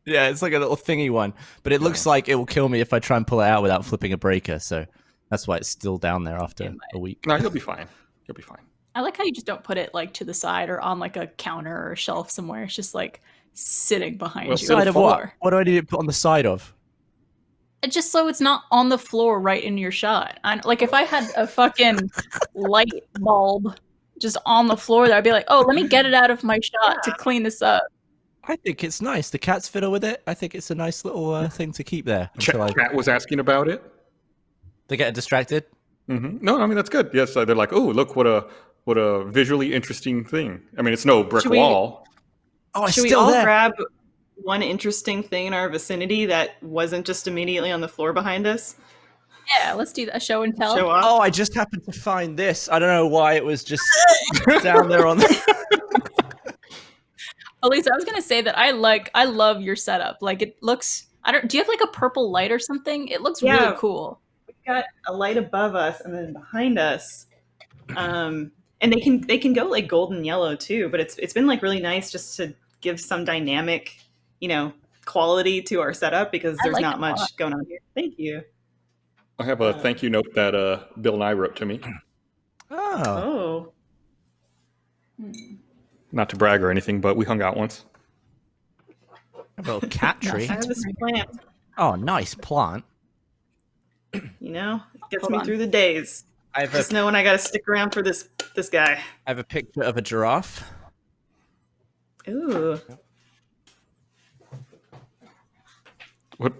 Yeah, it's like a little thingy one, but it looks like it will kill me if I try and pull it out without flipping a breaker. So that's why it's still down there after a week. No, you'll be fine. You'll be fine. I like how you just don't put it like to the side or on like a counter or a shelf somewhere. It's just like sitting behind you. Side of what? What do I need to put on the side of? It's just so it's not on the floor right in your shot. Like if I had a fucking light bulb just on the floor there, I'd be like, oh, let me get it out of my shot to clean this up. I think it's nice. The cats fiddle with it. I think it's a nice little thing to keep there. Chat was asking about it. They get distracted. No, I mean that's good. Yes, they're like, oh, look what a visually interesting thing. I mean, it's no brick wall. Oh, Should we all grab one interesting thing in our vicinity that wasn't just immediately on the floor behind us? Yeah, let's do that. Show and tell. Show off. Oh, I just happened to find this. I don't know why it was just down there on the... Elisa, I was gonna say that I love your setup. Like it looks. Do you have like a purple light or something? It looks really cool. We've got a light above us and then behind us, and they can go like golden yellow too. But it's been like really nice just to give some dynamic, quality to our setup because there's not much going on here. Thank you. I have a thank you note that Bill and I wrote to me. Oh. Not to brag or anything, but we hung out once. A little cat tree. I have this plant. Oh, nice plant. It gets me through the days. Just knowing I got to stick around for this guy. I have a picture of a giraffe. Ooh. What?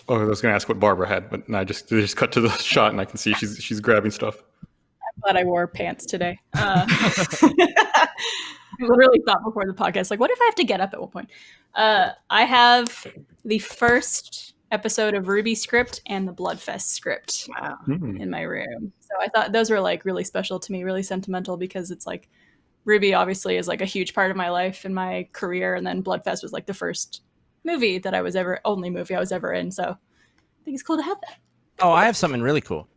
Oh, I was going to ask what Barbara had, but no, they just cut to the shot, and I can see she's grabbing stuff. glad I wore pants today. I literally thought before the podcast, like, what if I have to get up at one point? I have the first episode of Ruby script and the Bloodfest script Wow. in my room. So I thought those were like really special to me, really sentimental, because it's like Ruby obviously is like a huge part of my life and my career, and then Bloodfest was like the first only movie I was ever in. So I think it's cool to have that. Oh, I have something really cool.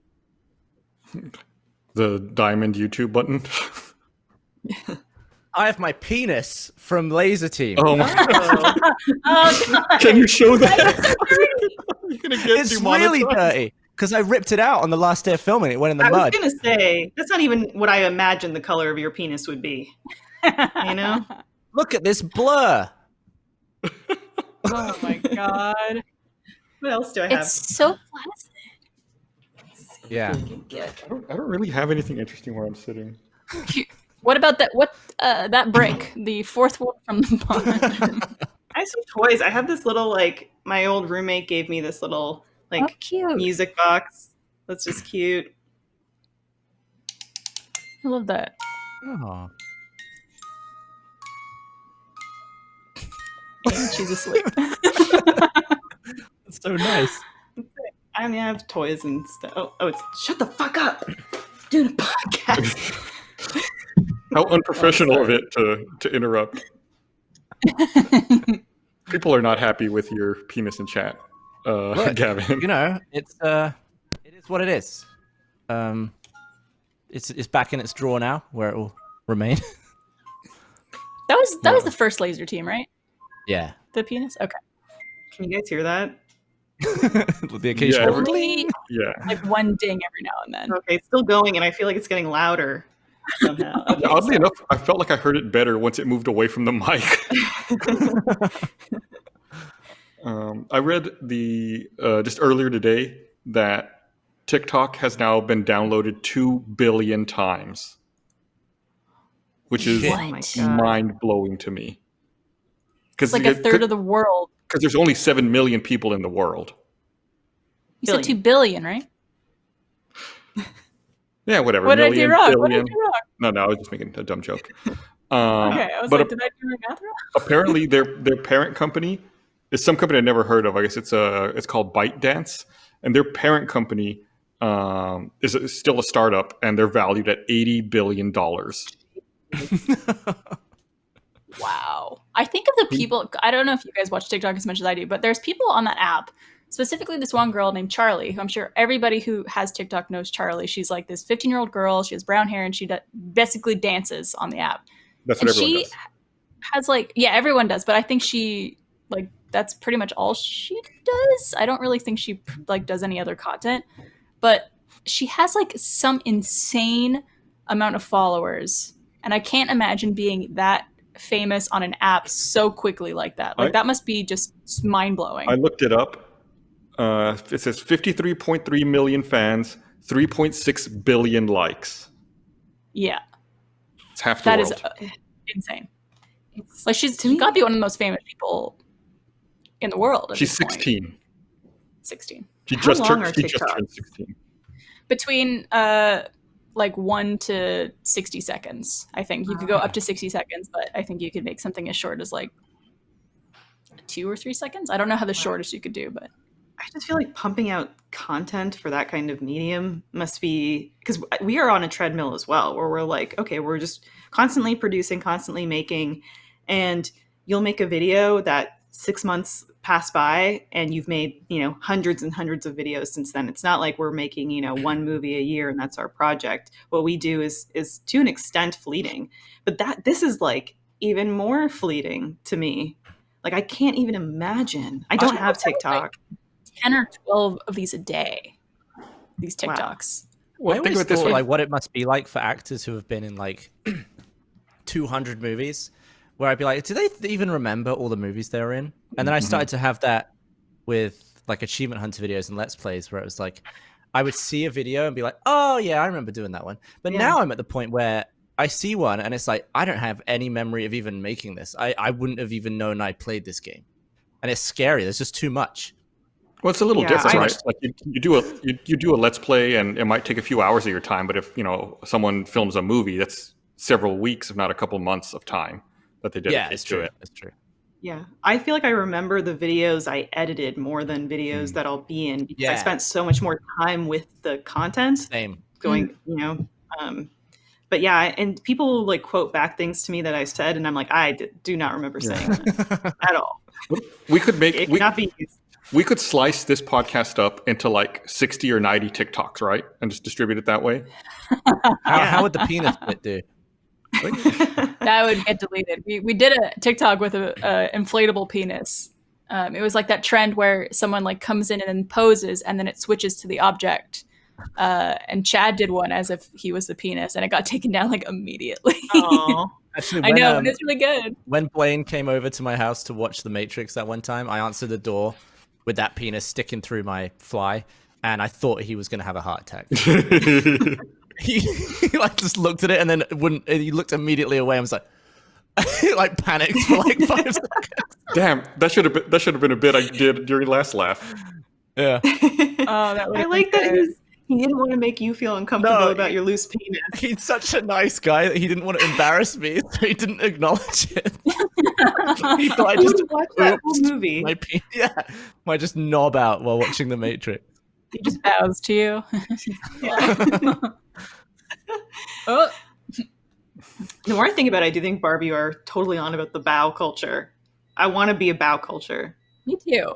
The diamond YouTube button. I have my penis from Laser Team. Oh my god! Oh, God. Can you show that? You're gonna get It's demonetized. really dirty because I ripped it out on the last day of filming. It went in the I mud. was gonna say that's not even what I imagined the color of your penis would be. You know? Look at this blur. Oh my god. What else do I have? It's so flaccid. Yeah. I don't really have anything interesting where I'm sitting. What about that? That brick, the fourth one from the bottom. I have some toys. I have this little my old roommate gave me this little Oh, cute. music box. That's just cute. I love that. Oh. She's asleep. That's so nice. I mean, I have toys and stuff. Oh, it's shut the fuck up. Doing a podcast. How unprofessional of it to interrupt. People are not happy with your penis in chat, Look, Gavin. You know, it is what it is. It's back in its drawer now, where it will remain. That was the first Laser Team, right? Yeah. The penis. Okay. Can you guys hear that? With the occasional every- Only Yeah. like one ding every now and then. Okay, it's still going, and I feel like it's getting louder somehow. Okay, Oddly so- enough, I felt like I heard it better once it moved away from the mic. I read just earlier today that TikTok has now been downloaded 2 billion times, which is Shit. Oh my God. mind-blowing to me. It's like a third of the world. Because there's only 7 million people in the world. You said Billion. 2 billion, right? Yeah, whatever. What did I do million, wrong? What did I billion. do wrong? No, I was just making a dumb joke. Okay, I was but like, did I do my math wrong? apparently, their parent company is some company I never heard of. I guess it's called ByteDance, and their parent company is still a startup, and they're valued at $80 billion. Wow. I think of the people, I don't know if you guys watch TikTok as much as I do, but there's people on that app, specifically this one girl named Charlie, who I'm sure everybody who has TikTok knows Charlie. She's like this 15-year-old girl. She has brown hair, and she basically dances on the app. That's what And everyone she does. has everyone does, but I think she that's pretty much all she does. I don't really think she does any other content, but she has some insane amount of followers, and I can't imagine being that famous on an app so quickly like that. That must be just mind-blowing. I looked it up. It says 53.3 million fans, 3.6 billion likes. Yeah, It's half the that world. is insane. She's got to be one of the most famous people in the world at She's this point. 16. 16. She How just long turned. are She just TikToks? turned 16. Between 1 to 60 seconds. I think you could go up to 60 seconds, but I think you could make something as short as 2 or 3 seconds. I don't know how the shortest you could do, but I just feel like pumping out content for that kind of medium must be, because we are on a treadmill as well, where we're like, okay, we're just constantly producing, constantly making, and you'll make a video that 6 months pass by and you've made, hundreds and hundreds of videos since then. It's not like we're making, one movie a year and that's our project. What we do is to an extent fleeting, but this is even more fleeting to me. I can't even imagine. I don't have TikTok. 10 or 12 of these a day. These Wow. TikToks. Well, I think always of it this thought way. what it must be like for actors who have been in 200 movies, where I'd be like, do they even remember all the movies they were in? And then I started to have that with achievement hunter videos and let's plays, where it was I would see a video and be like, oh yeah, I remember doing that one. But Yeah. now I'm at the point where I see one and it's I don't have any memory of even making this. I wouldn't have even known I played this game. And it's scary. There's just too much. Well, it's a little Yeah, different, I- right? Like you do a let's play, and it might take a few hours of your time. But if someone films a movie, that's several weeks, if not a couple months of time that they dedicate Yeah, it's to true. it. It's true. Yeah, I feel like I remember the videos I edited more than videos Mm. that I'll be in because I Yeah. spent so much more time with the content Same. going, but yeah, and people like quote back things to me that I said, and I'm like, do not remember saying that at all. We could make It cannot be used. we could slice this podcast up into like 60 or 90 TikToks, right? And just distribute it that way. How would the penis bit do? That would get deleted. We did a TikTok with a inflatable penis. It was like that trend where someone like comes in and then poses, and then it switches to the object. And Chad did one as if he was the penis, and it got taken down like immediately. Aw. Actually, I know, and it's really good. When Blaine came over to my house to watch The Matrix that one time, I answered the door with that penis sticking through my fly, and I thought he was going to have a heart attack. He like just looked at it and then wouldn't. He looked immediately away and was like, like panicked for like 5 seconds. Damn, that should have been a bit I did during last laugh. Yeah. Oh, that I like that he didn't want to make you feel uncomfortable about your loose penis. He's such a nice guy that he didn't want to embarrass me, so he didn't acknowledge it. He thought I I just just watched that whole oops, movie. might just knob out while watching The Matrix. He just bows to you. Oh, The more I think about it, I do think Barbie are totally on about the bow culture. I want to be a bow culture. me too.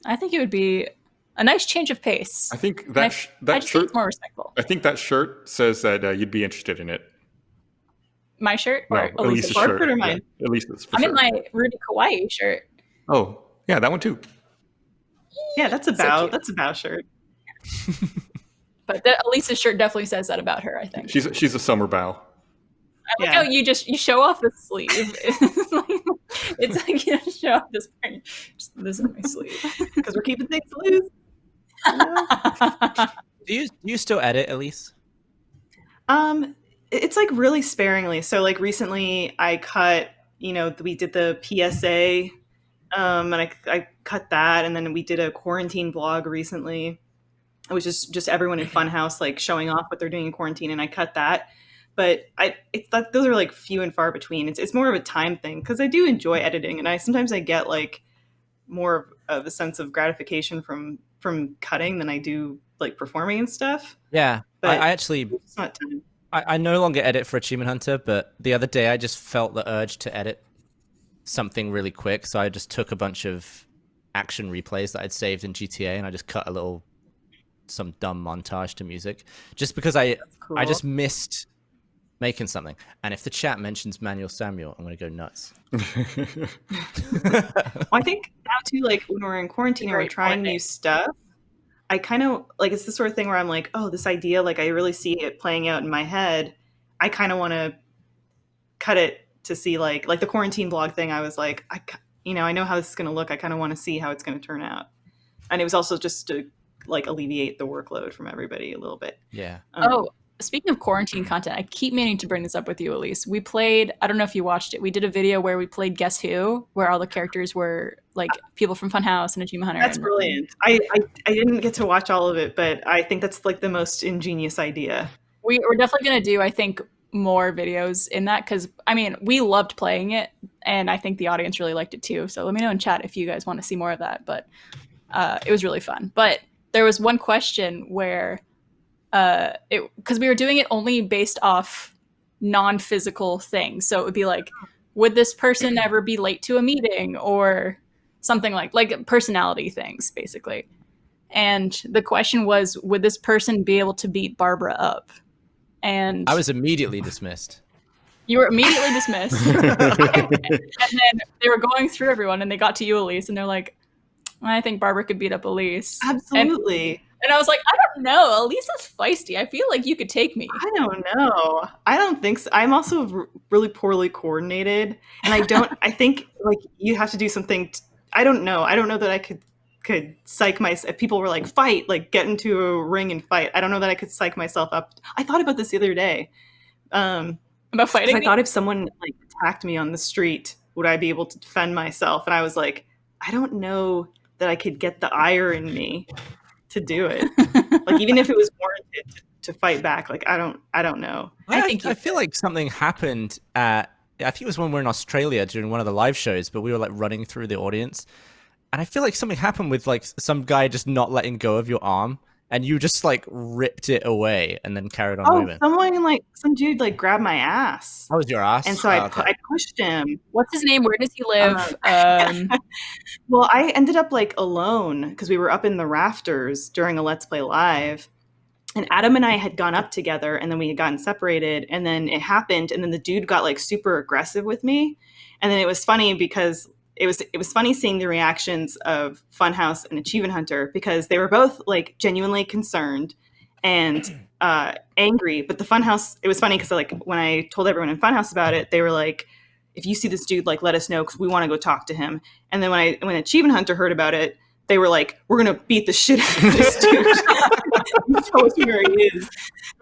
I think it would be a nice change of pace. I think I that just that think shirt. it's more respectful. I think that shirt says that you'd be interested in it. My shirt No, or Elise's Elise's shirt? shirt. Barford or mine? Yeah, Elise's. For I'm sure. in my Rudy Kawaii shirt. Oh, yeah, that one too. Yeah, that's a So bow. cute. That's a bow shirt. But Elise's shirt definitely says that about her, I think. She's a summer bow. I like Yeah. how you show off the sleeve. It's like you show off this part. Just, this is my sleeve. Because we're keeping things loose. Do you still edit, Elise? It's like really sparingly. So like recently I cut, we did the PSA, and I cut that, and then we did a quarantine vlog recently, which is just everyone in Funhouse like showing off what they're doing in quarantine, and I cut that. But those are like few and far between. It's more of a time thing because I do enjoy editing, and sometimes I get like more of a sense of gratification from cutting than I do like performing and stuff. Yeah, But I actually it's not time. I no longer edit for Achievement Hunter, but the other day I just felt the urge to edit something really quick, so I just took a bunch of action replays that I'd saved in GTA and I just cut some dumb montage to music, just because I Cool. just missed making something. And if the chat mentions Manuel Samuel, I'm gonna go nuts. Well, I think now too, like when we're in quarantine and we're Great trying point. new stuff, I kind of like it's the sort of thing where I'm like, oh, this idea, like I really see it playing out in my head. I kind of want to cut it to see like the quarantine vlog thing. I was like, I know how this is going to look. I kind of want to see how it's going to turn out. And it was also just to like alleviate the workload from everybody a little bit. Yeah. Oh, speaking of quarantine content, I keep meaning to bring this up with you, Elise. We played, I don't know if you watched it, we did a video where we played Guess Who, where all the characters were like people from Funhouse and Achievement Hunter. That's brilliant. I didn't get to watch all of it, but I think that's like the most ingenious idea. We're definitely going to do, I think, more videos in that because, I mean, we loved playing it and I think the audience really liked it too. So let me know in chat if you guys want to see more of that. But it was really fun. But there was one question where because we were doing it only based off non-physical things. So it would be like, would this person ever be late to a meeting or something like personality things, basically. And the question was, would this person be able to beat Barbara up? And I was immediately dismissed. you were immediately dismissed. And then they were going through everyone and they got to you, Elise, and they're like, I think Barbara could beat up Elise. Absolutely. And I was like, I don't know. Elise is feisty. I feel like you could take me. I don't know. I don't think so. I'm also really poorly coordinated, and I think like you have to do something. I don't know. I don't know that I could psych myself. If people were like, fight, like get into a ring and fight. I don't know that I could psych myself up. I thought about this the other day. About 'Cause fighting I me? thought if someone like attacked me on the street, would I be able to defend myself? And I was like, I don't know that I could get the ire in me to do it. Like even if it was warranted to fight back, like I don't know. I feel like something happened at, I think it was when we were in Australia during one of the live shows, but we were like running through the audience, and I feel like something happened with like some guy just not letting go of your arm, and you just like ripped it away and then carried on moving. Some dude like grabbed my ass. That was your ass? And so I pushed him. What's his name? Where does he live? Well, I ended up like alone because we were up in the rafters during a Let's Play Live. And Adam and I had gone up together, and then we had gotten separated, and then it happened, and then the dude got like super aggressive with me. And then it was funny because it was funny seeing the reactions of Funhouse and Achievement Hunter, because they were both like genuinely concerned and angry. But the Funhouse, it was funny because like when I told everyone in Funhouse about it, they were like, if you see this dude, like let us know because we want to go talk to him. And then when Achievement Hunter heard about it, they were like, we're gonna beat the shit out of this dude. Tell us where he is.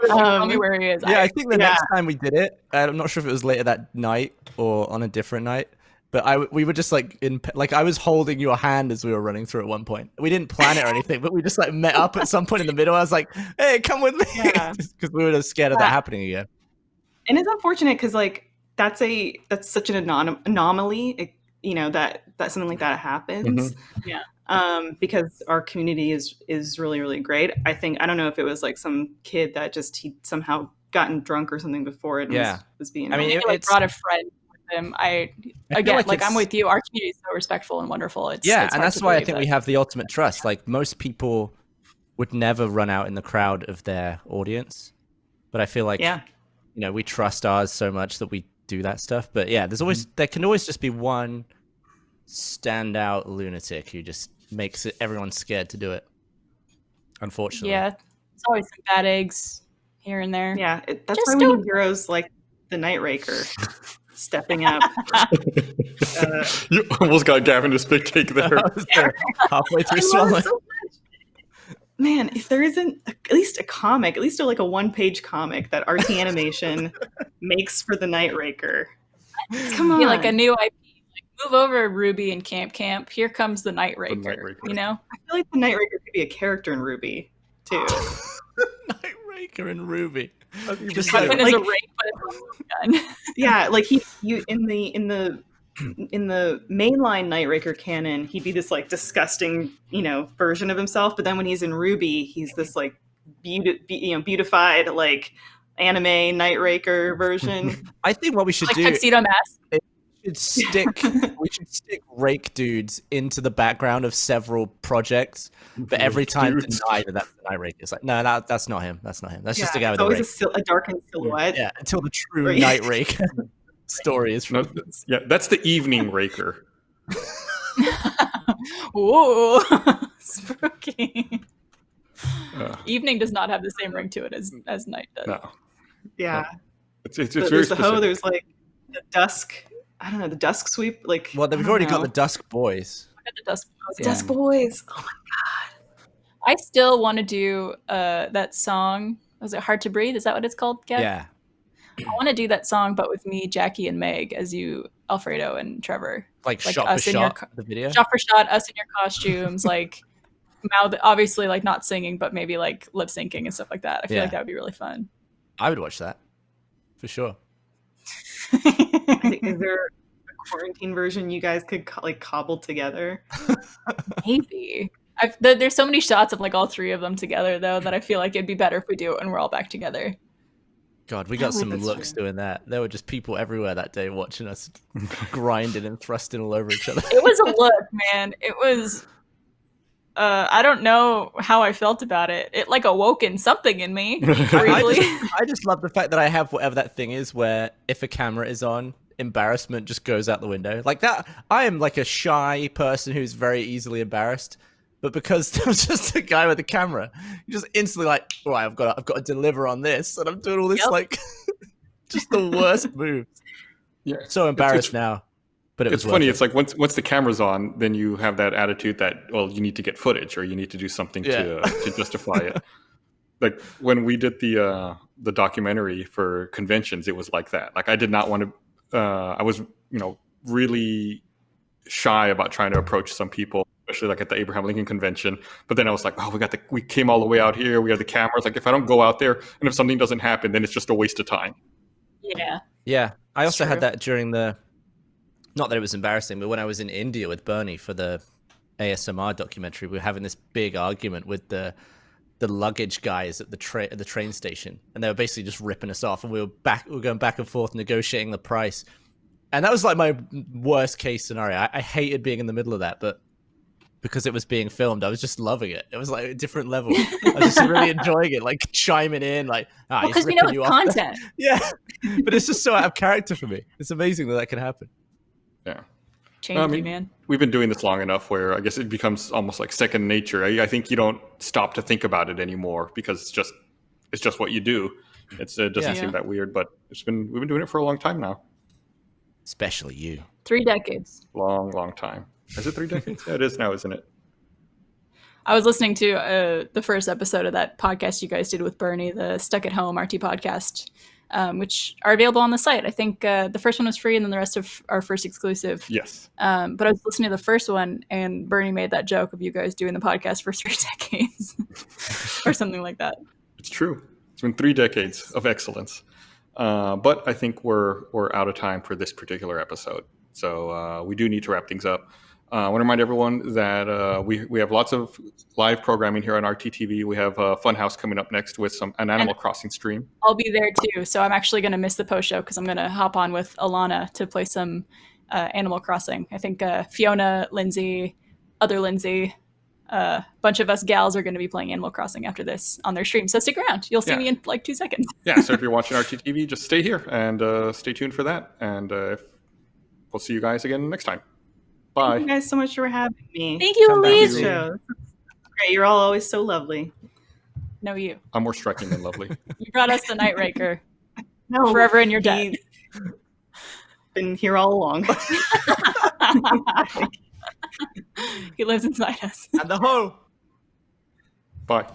Tell me where he is. Yeah, I think the next time we did it, I'm not sure if it was later that night or on a different night, but we were just like I was holding your hand as we were running through at one point. We didn't plan it or anything, but we just like met up at some point in the middle. I was like, hey, come with me, because we were just scared of that happening again. And it's unfortunate because like that's such an anomaly, you know, that something like that happens. Mm-hmm. Yeah. Because our community is really, really great. I don't know if it was like some kid that just he somehow gotten drunk or something before it was being. I mean, it brought a friend with him. I'm with you. Our community is so respectful and wonderful. It's and that's why I think we have the ultimate trust. Like most people would never run out in the crowd of their audience, but I feel like you know, we trust ours so much that we do that stuff. But yeah, there can always just be one standout lunatic who just makes everyone scared to do it, unfortunately. Yeah, it's always some bad eggs here and there. Yeah, that's why we need heroes like the Night Raker stepping up. You almost got Gavin to spit take there. Halfway through swallowing. So man, if there isn't at least a comic, at least like a one-page comic that RT Animation makes for the Night Raker. Come on. Like a new IP. Move over, Ruby and Camp. Here comes the Night Raker. You know, I feel like the Night Raker could be a character in Ruby too. Night Raker and Ruby. Just like, as a rake, but it's a gun. Yeah, like you in the mainline Night Raker canon, he'd be this like disgusting, you know, version of himself. But then when he's in Ruby, he's this like beautified like anime Night Raker version. I think what we should do tuxedo mask. We should stick rake dudes into the background of several projects, but every time deny that that's the Night Raker. It's like, no, that's not him. That's not him. That's just a guy with always a darkened silhouette. Yeah, until the true Night Raker story is. That's the Evening Raker. Whoa, spooky. Evening does not have the same ring to it as night does. No. Yeah. It's very there's specific. There's like the dusk. I don't know, the dusk sweep. Like, well, we've already got the Dusk Boys. The Dusk Boys. Yeah. Dusk Boys. Oh my god. I still want to do that song. Was it Hard to Breathe? Is that what it's called, Gav? Yeah. I want to do that song, but with me, Jackie, and Meg as you, Alfredo and Trevor. Like shot for shot, the video? Shot for shot, us in your costumes, like mouth, obviously like not singing, but maybe like lip syncing and stuff like that. I feel like that would be really fun. I would watch that. For sure. Is there a quarantine version you guys could like cobble together? Maybe. There's so many shots of like all three of them together though that I feel like it'd be better if we do it when we're all back together. God, we got some looks doing that. There were just people everywhere that day watching us grinding and thrusting all over each other. It was a look, man. It was. I don't know how I felt about it. It like awoken something in me briefly. I just love the fact that I have whatever that thing is where if a camera is on, embarrassment just goes out the window. Like that, I am like a shy person who's very easily embarrassed. But because there was just a guy with a camera, you just instantly like, right, I've got to deliver on this, and I'm doing all this like, just the worst moves. Yeah, so embarrassed now. But it's funny. It's like once the camera's on, then you have that attitude that you need to get footage or you need to do something to justify it. Like when we did the documentary for conventions, it was like that. Like I did not want to. I was really shy about trying to approach some people especially like at the Abraham Lincoln Convention. But then I was like, oh, we came all the way out here. We have the cameras. Like if I don't go out there and if something doesn't happen, then it's just a waste of time. Yeah. Yeah, I That's also had true. that during not that it was embarrassing, but when I was in India with Bernie for the ASMR documentary, we were having this big argument with the luggage guys at the train station, and they were basically just ripping us off, and we were going back and forth negotiating the price, and that was like my worst case scenario. I hated being in the middle of that, but because it was being filmed, I was just loving it. It was like a different level. I was just really enjoying it, like chiming in, like, Because we know it's content. Yeah, but it's just so out of character for me. It's amazing that can happen. Yeah. Changed you, man. We've been doing this long enough where I guess it becomes almost like second nature. I think you don't stop to think about it anymore because it's just what you do. It doesn't seem that weird, but we've been doing it for a long time now. Especially you. 3 decades. Long time. Is it 3 decades? Yeah, it is now, isn't it? I was listening to the first episode of that podcast you guys did with Bernie, the Stuck at Home RT podcast, which are available on the site. I think the first one was free, and then the rest of our first exclusive. Yes. But I was listening to the first one, and Bernie made that joke of you guys doing the podcast for 3 decades, or something like that. It's true. It's been 3 decades of excellence. But I think we're out of time for this particular episode, so we do need to wrap things up. I want to remind everyone that we have lots of live programming here on RTTV. We have Funhouse coming up next with an Animal Crossing stream. I'll be there too, so I'm actually going to miss the post show because I'm going to hop on with Alana to play some Animal Crossing. I think Fiona, Lindsay, other Lindsay, a bunch of us gals are going to be playing Animal Crossing after this on their stream. So stick around. You'll see me in like 2 seconds. Yeah, so if you're watching RTTV, just stay here and stay tuned for that. And we'll see you guys again next time. Bye. Thank you guys so much for having me. Thank you, Come back to Elise. the show. Great. You're all always so lovely. No, you. I'm more striking than lovely. You brought us the Night Raker. No, Forever in your debt. he's been here all along. He lives inside us. And the hoe. Bye.